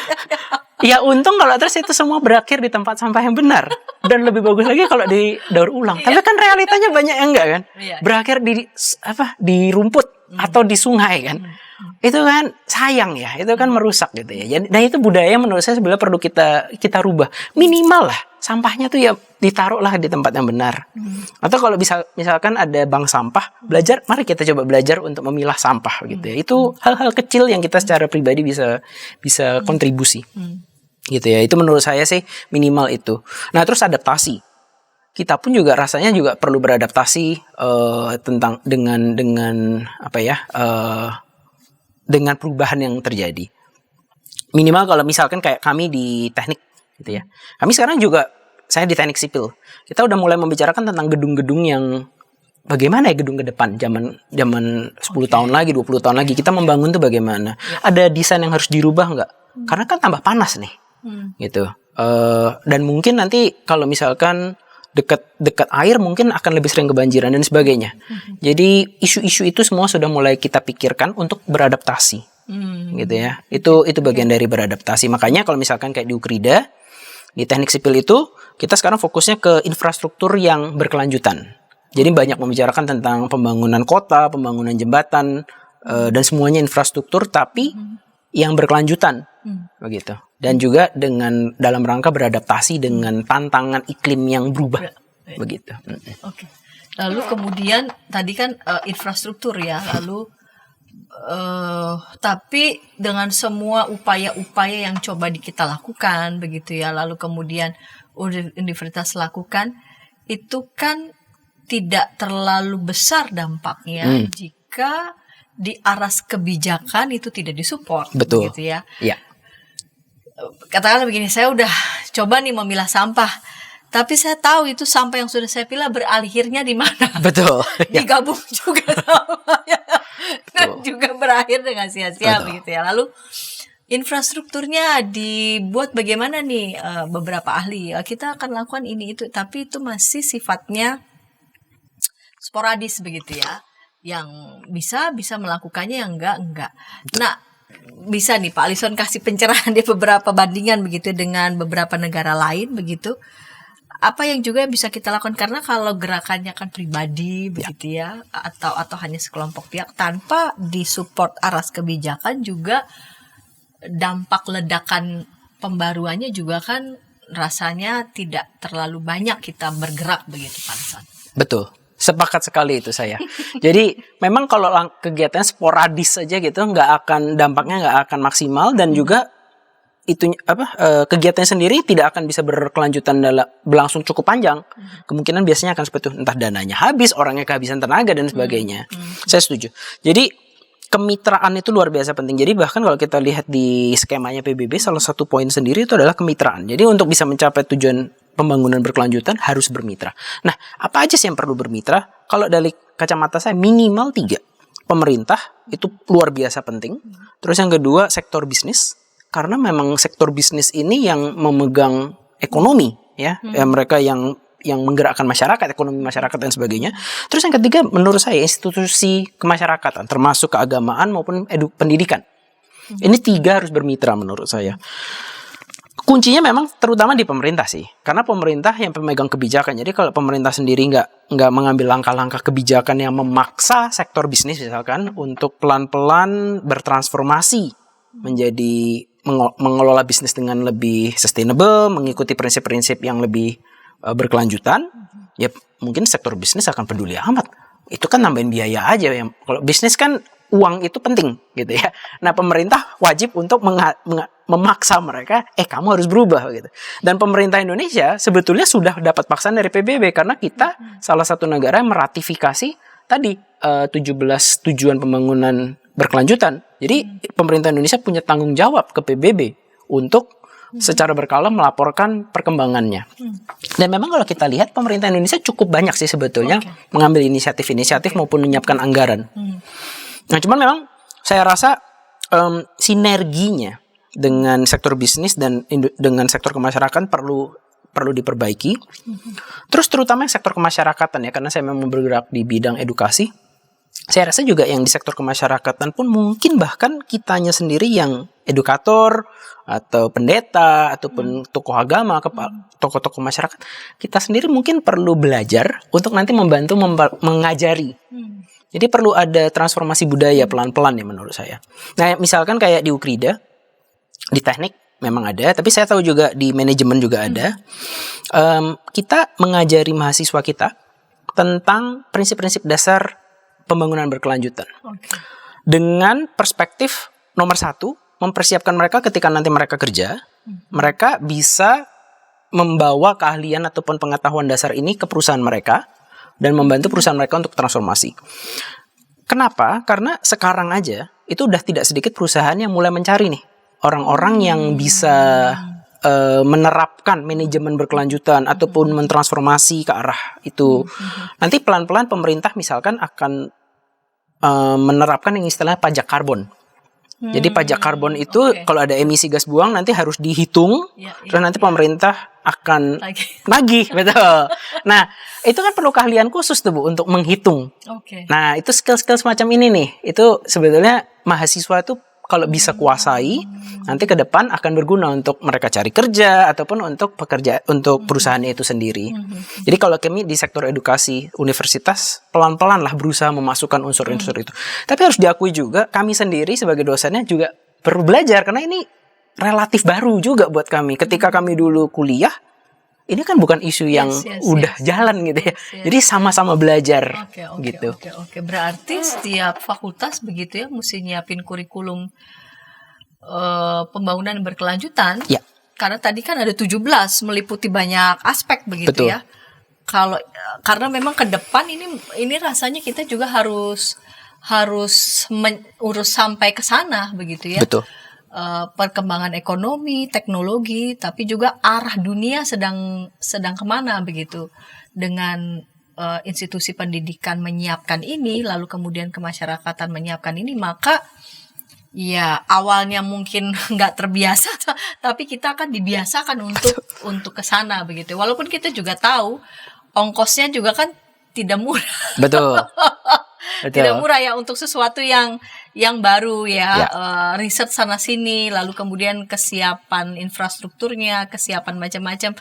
Ya untung kalau terus itu semua berakhir di tempat sampah yang benar. Dan lebih bagus lagi kalau di daur ulang. Tapi kan realitanya banyak yang enggak kan. Iya. Berakhir di rumput. atau di sungai kan. Itu kan sayang ya, itu kan merusak gitu ya. Dan itu budaya yang menurut saya sebenarnya perlu kita rubah. Minimal lah sampahnya tuh ya ditaruh lah di tempat yang benar. Atau kalau misalkan ada bank sampah, mari kita coba belajar untuk memilah sampah gitu ya. Itu hal-hal kecil yang kita secara pribadi bisa kontribusi. Gitu ya. Itu menurut saya sih minimal itu. Nah, terus adaptasi. Kita pun juga rasanya juga perlu beradaptasi dengan perubahan yang terjadi. Minimal kalau misalkan kayak kami di teknik gitu ya. Kami sekarang juga, saya di teknik sipil. Kita udah mulai membicarakan tentang gedung-gedung yang bagaimana ya gedung ke depan, zaman 10 tahun lagi, 20 tahun lagi kita membangun tuh bagaimana. Ada desain yang harus dirubah nggak? Karena kan tambah panas nih. Gitu. Dan mungkin nanti kalau misalkan dekat air mungkin akan lebih sering kebanjiran dan sebagainya. Jadi isu-isu itu semua sudah mulai kita pikirkan untuk beradaptasi, gitu ya. Itu bagian dari beradaptasi. Makanya kalau misalkan kayak di Ukrida, di teknik sipil itu kita sekarang fokusnya ke infrastruktur yang berkelanjutan. Jadi banyak membicarakan tentang pembangunan kota, pembangunan jembatan, dan semuanya infrastruktur, tapi yang berkelanjutan, begitu. Dan juga dalam rangka beradaptasi dengan tantangan iklim yang berubah, begitu. Oke. Lalu kemudian tadi kan infrastruktur ya, lalu tapi dengan semua upaya-upaya yang coba kita lakukan, begitu ya, lalu kemudian universitas lakukan, itu kan tidak terlalu besar dampaknya jika di aras kebijakan itu tidak disupport, betul, gitu ya. Iya. Katakanlah begini, saya udah coba nih memilah sampah, tapi saya tahu itu sampah yang sudah saya pilah berakhirnya di mana. Betul. Digabung juga sama ya. Dan juga berakhir dengan sia-sia, begitu ya. Lalu infrastrukturnya dibuat bagaimana nih, beberapa ahli kita akan lakukan ini itu, tapi itu masih sifatnya sporadis, begitu ya. Yang bisa melakukannya, yang enggak. Nah, bisa nih Pak Alison kasih pencerahan di beberapa bandingan begitu dengan beberapa negara lain begitu. Apa yang juga bisa kita lakukan, karena kalau gerakannya kan pribadi begitu ya, atau hanya sekelompok pihak tanpa disupport aras kebijakan, juga dampak ledakan pembaruannya juga kan rasanya tidak terlalu banyak kita bergerak begitu Pak Alison. Betul. Sepakat sekali itu saya. Jadi memang kalau kegiatan sporadis saja gitu dampaknya nggak akan maksimal, dan juga kegiatan sendiri tidak akan bisa berkelanjutan berlangsung cukup panjang. Kemungkinan biasanya akan seperti itu, entah dananya habis, orangnya kehabisan tenaga dan sebagainya. Saya setuju. Jadi kemitraan itu luar biasa penting. Jadi bahkan kalau kita lihat di skemanya PBB, salah satu poin sendiri itu adalah kemitraan. Jadi untuk bisa mencapai tujuan pembangunan berkelanjutan harus bermitra. Nah, apa aja sih yang perlu bermitra? Kalau dari kacamata saya minimal 3. Pemerintah itu luar biasa penting. Terus yang kedua sektor bisnis, karena memang sektor bisnis ini yang memegang ekonomi ya, mereka yang menggerakkan masyarakat, ekonomi masyarakat dan sebagainya. Terus yang ketiga menurut saya institusi kemasyarakatan, termasuk keagamaan maupun pendidikan. Ini 3 harus bermitra menurut saya. Kuncinya memang terutama di pemerintah sih, karena pemerintah yang pemegang kebijakan. Jadi kalau pemerintah sendiri nggak mengambil langkah-langkah kebijakan yang memaksa sektor bisnis misalkan untuk pelan-pelan bertransformasi menjadi mengelola bisnis dengan lebih sustainable, mengikuti prinsip-prinsip yang lebih berkelanjutan, ya mungkin sektor bisnis akan peduli amat. Itu kan nambahin biaya aja. Kalau bisnis kan uang itu penting gitu ya. Nah, pemerintah wajib untuk memaksa mereka, kamu harus berubah gitu. Dan pemerintah Indonesia sebetulnya sudah dapat paksaan dari PBB, karena kita salah satu negara yang meratifikasi tadi 17 tujuan pembangunan berkelanjutan. Jadi pemerintah Indonesia punya tanggung jawab ke PBB untuk secara berkala melaporkan perkembangannya. Dan memang kalau kita lihat pemerintah Indonesia cukup banyak sih sebetulnya mengambil inisiatif-inisiatif maupun menyiapkan anggaran. Nah, cuman memang saya rasa sinerginya dengan sektor bisnis dan dengan sektor kemasyarakatan perlu diperbaiki. Terus terutama sektor kemasyarakatan ya, karena saya memang bergerak di bidang edukasi. Saya rasa juga yang di sektor kemasyarakatan pun mungkin bahkan kitanya sendiri yang edukator atau pendeta ataupun tokoh agama, tokoh-tokoh masyarakat, kita sendiri mungkin perlu belajar untuk nanti membantu mengajari. Jadi perlu ada transformasi budaya pelan-pelan ya menurut saya. Nah, misalkan kayak di Ukrida, di teknik memang ada, tapi saya tahu juga di manajemen juga ada. Kita mengajari mahasiswa kita tentang prinsip-prinsip dasar pembangunan berkelanjutan. Dengan perspektif nomor 1, mempersiapkan mereka ketika nanti mereka kerja, mereka bisa membawa keahlian ataupun pengetahuan dasar ini ke perusahaan mereka dan membantu perusahaan mereka untuk transformasi. Kenapa? Karena sekarang aja itu udah tidak sedikit perusahaan yang mulai mencari nih orang-orang yang bisa menerapkan manajemen berkelanjutan ataupun mentransformasi ke arah itu. Nanti pelan-pelan pemerintah misalkan akan menerapkan yang istilahnya pajak karbon. Jadi pajak karbon itu kalau ada emisi gas buang nanti harus dihitung, terus nanti pemerintah akan nagih, betul. Nah, itu kan perlu keahlian khusus tuh Bu untuk menghitung. Nah, itu skill-skill semacam ini nih, itu sebetulnya mahasiswa itu kalau bisa kuasai, nanti ke depan akan berguna untuk mereka cari kerja ataupun untuk perusahaannya itu sendiri. Jadi kalau kami di sektor edukasi universitas pelan-pelan lah berusaha memasukkan unsur-unsur itu. Tapi harus diakui juga kami sendiri sebagai dosennya juga perlu belajar karena ini relatif baru juga buat kami. Ketika kami dulu kuliah, ini kan bukan isu yang udah jalan gitu ya. Jadi sama-sama belajar gitu. Oke. Berarti setiap fakultas begitu ya mesti nyiapin kurikulum pembangunan berkelanjutan. Ya. Karena tadi kan ada 17 meliputi banyak aspek begitu. Betul. Ya. Karena memang ke depan ini rasanya kita juga harus urus sampai ke sana begitu ya. Betul. Perkembangan ekonomi, teknologi, tapi juga arah dunia sedang kemana begitu. Dengan institusi pendidikan menyiapkan ini, lalu kemudian kemasyarakatan menyiapkan ini, maka ya awalnya mungkin nggak terbiasa, tapi kita akan dibiasakan untuk ke sana begitu. Walaupun kita juga tahu ongkosnya juga kan tidak murah. Betul. Tidak murah ya untuk sesuatu yang baru ya. Riset sana sini, lalu kemudian kesiapan infrastrukturnya, kesiapan macam-macam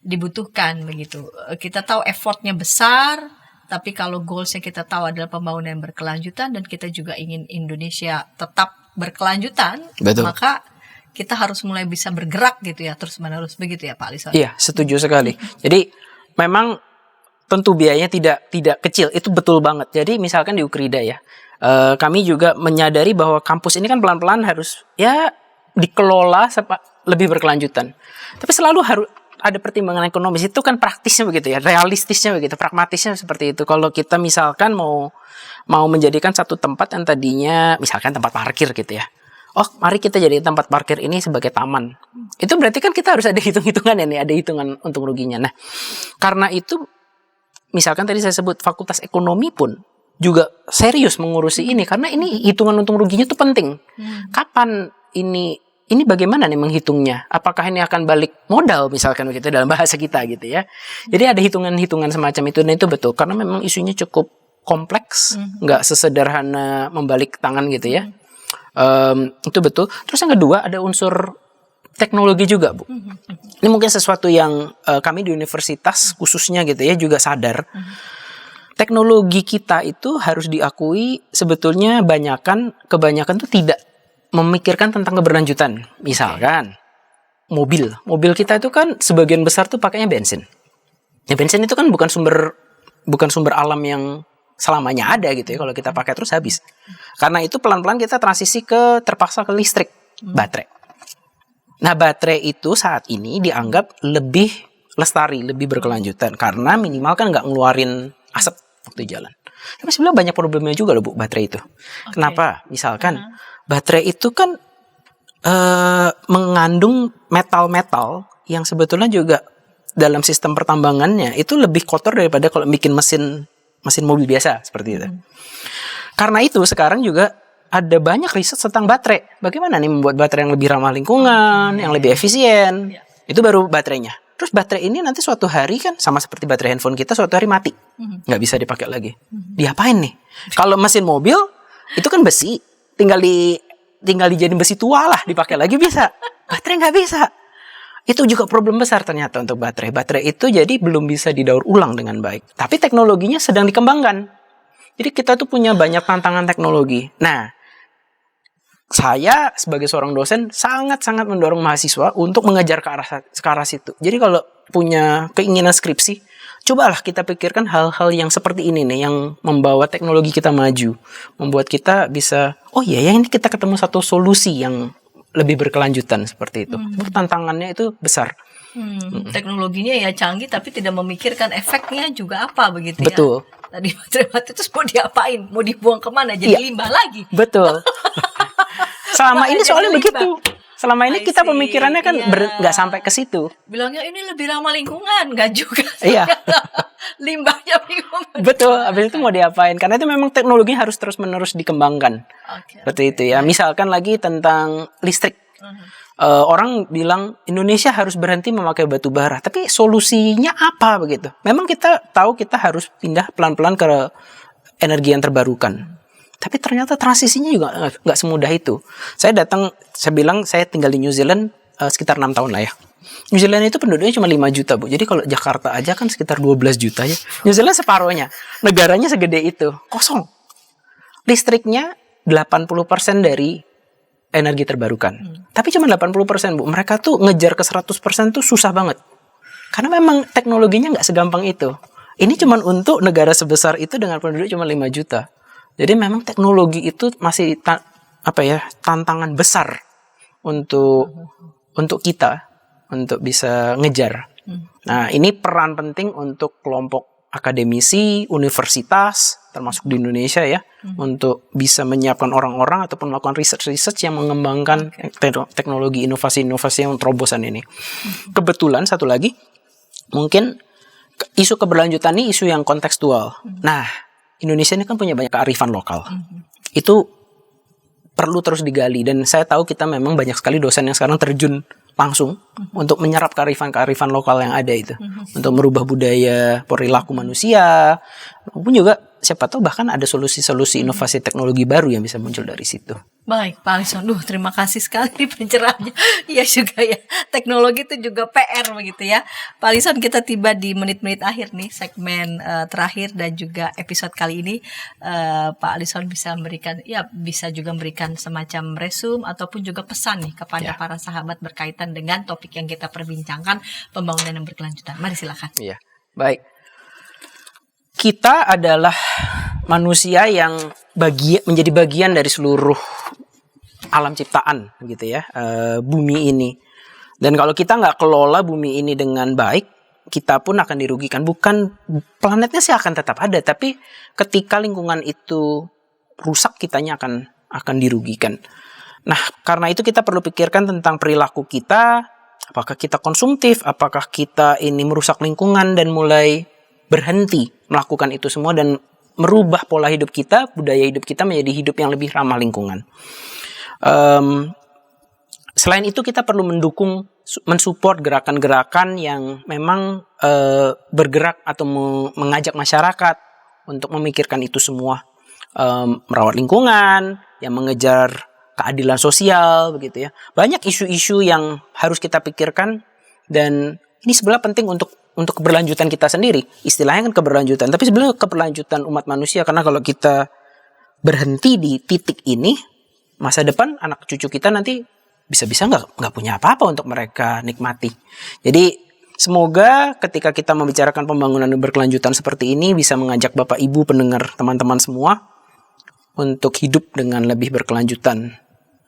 dibutuhkan begitu. Kita tahu effortnya besar, tapi kalau goalsnya kita tahu adalah pembangunan yang berkelanjutan dan kita juga ingin Indonesia tetap berkelanjutan, maka kita harus mulai bisa bergerak gitu ya terus menerus begitu ya Pak Alison. Iya, setuju sekali. Jadi memang tentu biayanya tidak kecil, itu betul banget. Jadi misalkan di Ukrida ya, kami juga menyadari bahwa kampus ini kan pelan-pelan harus ya dikelola lebih berkelanjutan. Tapi selalu harus ada pertimbangan ekonomis, itu kan praktisnya begitu ya, realistisnya begitu, pragmatisnya seperti itu. Kalau kita misalkan mau menjadikan satu tempat yang tadinya misalkan tempat parkir gitu ya. Oh, mari kita jadi tempat parkir ini sebagai taman. Itu berarti kan kita harus ada hitung-hitungan ya nih, ada hitungan untung ruginya. Nah, karena itu misalkan tadi saya sebut fakultas ekonomi pun juga serius mengurusi ini karena ini hitungan untung ruginya tuh penting. Kapan ini bagaimana nih menghitungnya? Apakah ini akan balik modal misalkan begitu dalam bahasa kita gitu ya. Jadi ada hitungan-hitungan semacam itu dan itu betul karena memang isunya cukup kompleks, nggak sesederhana membalik tangan gitu ya. Itu betul. Terus yang kedua ada unsur teknologi juga Bu. Ini mungkin sesuatu yang kami di universitas khususnya gitu ya juga sadar. Teknologi kita itu harus diakui sebetulnya kebanyakan tuh tidak memikirkan tentang keberlanjutan. Misalkan mobil kita itu kan sebagian besar tuh pakainya bensin. Ya bensin itu kan bukan sumber alam yang selamanya ada gitu ya kalau kita pakai terus habis. Karena itu pelan-pelan kita transisi terpaksa ke listrik, baterai. Nah, baterai itu saat ini dianggap lebih lestari, lebih berkelanjutan karena minimal kan nggak ngeluarin asap waktu jalan. Tapi sebenarnya banyak problemnya juga loh Bu, baterai itu. Kenapa? Misalkan baterai itu kan mengandung metal-metal yang sebetulnya juga dalam sistem pertambangannya itu lebih kotor daripada kalau bikin mesin mobil biasa seperti itu. Karena itu sekarang juga ada banyak riset tentang baterai. Bagaimana nih membuat baterai yang lebih ramah lingkungan, yang lebih efisien. Itu baru baterainya. Terus baterai ini nanti suatu hari kan sama seperti baterai handphone kita suatu hari mati. Nggak bisa dipakai lagi. Diapain nih? Kalau mesin mobil itu kan besi. Tinggal dijadiin besi tua lah dipakai lagi bisa. Baterai nggak bisa. Itu juga problem besar ternyata untuk baterai. Baterai itu jadi belum bisa didaur ulang dengan baik. Tapi teknologinya sedang dikembangkan. Jadi kita tuh punya banyak tantangan teknologi. Nah, saya sebagai seorang dosen sangat-sangat mendorong mahasiswa untuk mengejar ke arah situ. Jadi kalau punya keinginan skripsi, cobalah kita pikirkan hal-hal yang seperti ini nih, yang membawa teknologi kita maju, membuat kita bisa, oh iya ya, ini kita ketemu satu solusi yang lebih berkelanjutan seperti itu. Tantangannya itu besar. Teknologinya ya canggih tapi tidak memikirkan efeknya juga apa begitu ya. Betul. Tadi baterai itu mau diapain? Mau dibuang kemana? Jadi limbah lagi. Betul. Selama ini Jadi soalnya limbah. begitu. Selama ini kita pemikirannya kan Iya. nggak sampai ke situ. Bilangnya ini lebih ramah lingkungan, nggak juga. Iya. Limbahnya bingung. Betul. Habis itu mau diapain? Karena itu memang teknologi harus terus-menerus dikembangkan. Oke. Seperti itu ya. Misalkan lagi tentang listrik. Orang bilang Indonesia harus berhenti memakai batu bara, tapi solusinya apa begitu? Memang kita tahu kita harus pindah pelan-pelan ke energi yang terbarukan, tapi ternyata transisinya juga nggak semudah itu. Saya bilang saya tinggal di New Zealand sekitar 6 tahun lah ya. New Zealand itu penduduknya cuma 5 juta, Bu. Jadi kalau Jakarta aja kan sekitar 12 juta ya. New Zealand separuhnya. Negaranya segede itu, kosong. Listriknya 80% dari energi terbarukan. Tapi cuma 80%, Bu. Mereka tuh ngejar ke 100% tuh susah banget. Karena memang teknologinya nggak segampang itu. Ini cuma untuk negara sebesar itu dengan penduduk cuma 5 juta. Jadi memang teknologi itu masih tantangan besar untuk kita untuk bisa ngejar. Nah, ini peran penting untuk kelompok akademisi, universitas, termasuk di Indonesia ya, untuk bisa menyiapkan orang-orang ataupun melakukan research yang mengembangkan teknologi inovasi-inovasi yang terobosan ini. Kebetulan satu lagi, mungkin isu keberlanjutan ini isu yang kontekstual. Nah, Indonesia ini kan punya banyak kearifan lokal. Itu perlu terus digali, dan saya tahu kita memang banyak sekali dosen yang sekarang terjun langsung untuk menyerap kearifan-kearifan lokal yang ada itu, untuk merubah budaya, perilaku manusia, maupun juga siapa tahu bahkan ada solusi-solusi inovasi teknologi baru yang bisa muncul dari situ. Baik, Pak Alison. Terima kasih sekali pencerahannya. Iya juga ya, teknologi itu juga PR begitu ya. Pak Alison, kita tiba di menit-menit akhir nih, segmen terakhir dan juga episode kali ini. Pak Alison bisa juga memberikan semacam resume ataupun juga pesan nih kepada para sahabat berkaitan dengan topik yang kita perbincangkan, pembangunan yang berkelanjutan. Mari silakan. Iya, baik. Kita adalah manusia yang menjadi bagian dari seluruh alam ciptaan, gitu ya, bumi ini. Dan kalau kita nggak kelola bumi ini dengan baik, kita pun akan dirugikan. Bukan planetnya sih akan tetap ada, tapi ketika lingkungan itu rusak, kitanya akan dirugikan. Nah, karena itu kita perlu pikirkan tentang perilaku kita. Apakah kita konsumtif? Apakah kita ini merusak lingkungan dan mulai berhenti melakukan itu semua dan merubah pola hidup kita, budaya hidup kita menjadi hidup yang lebih ramah lingkungan. Selain itu kita perlu mensupport gerakan-gerakan yang memang bergerak atau mengajak masyarakat untuk memikirkan itu semua, merawat lingkungan, yang mengejar keadilan sosial, begitu ya. Banyak isu-isu yang harus kita pikirkan, dan ini sebenarnya penting untuk keberlanjutan kita sendiri. Istilahnya kan keberlanjutan, tapi sebenarnya keberlanjutan umat manusia, karena kalau kita berhenti di titik ini, masa depan anak cucu kita nanti bisa-bisa nggak punya apa-apa untuk mereka nikmati. Jadi semoga ketika kita membicarakan pembangunan berkelanjutan seperti ini bisa mengajak Bapak Ibu pendengar, teman-teman semua untuk hidup dengan lebih berkelanjutan,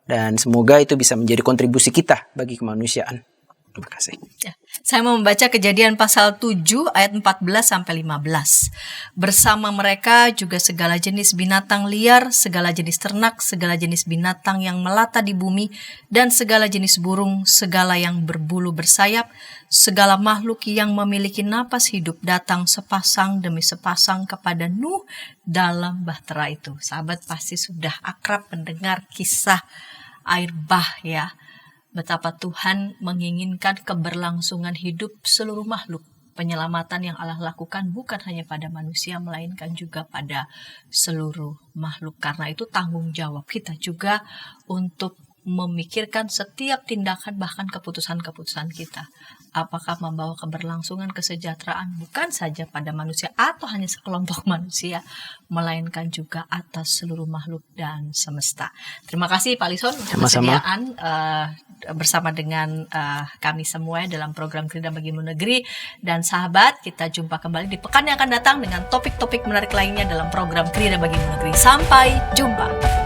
dan semoga itu bisa menjadi kontribusi kita bagi kemanusiaan. Terima kasih. Ya, saya mau membaca Kejadian pasal 7 ayat 14 sampai 15. Bersama mereka juga segala jenis binatang liar, segala jenis ternak, segala jenis binatang yang melata di bumi, dan segala jenis burung, segala yang berbulu bersayap, segala makhluk yang memiliki napas hidup datang sepasang demi sepasang kepada Nuh dalam bahtera itu. Sahabat pasti sudah akrab mendengar kisah air bah ya. Betapa Tuhan menginginkan keberlangsungan hidup seluruh makhluk. Penyelamatan yang Allah lakukan bukan hanya pada manusia, melainkan juga pada seluruh makhluk. Karena itu tanggung jawab kita juga untuk memikirkan setiap tindakan bahkan keputusan-keputusan kita. Apakah membawa keberlangsungan kesejahteraan bukan saja pada manusia atau hanya sekelompok manusia, melainkan juga atas seluruh makhluk dan semesta. Terima kasih Pak Lison untuk Sama-sama. kesediaan bersama dengan kami semua dalam program Krida Bagimu Negeri. Dan sahabat, kita jumpa kembali di pekan yang akan datang dengan topik-topik menarik lainnya dalam program Krida Bagimu Negeri. Sampai jumpa.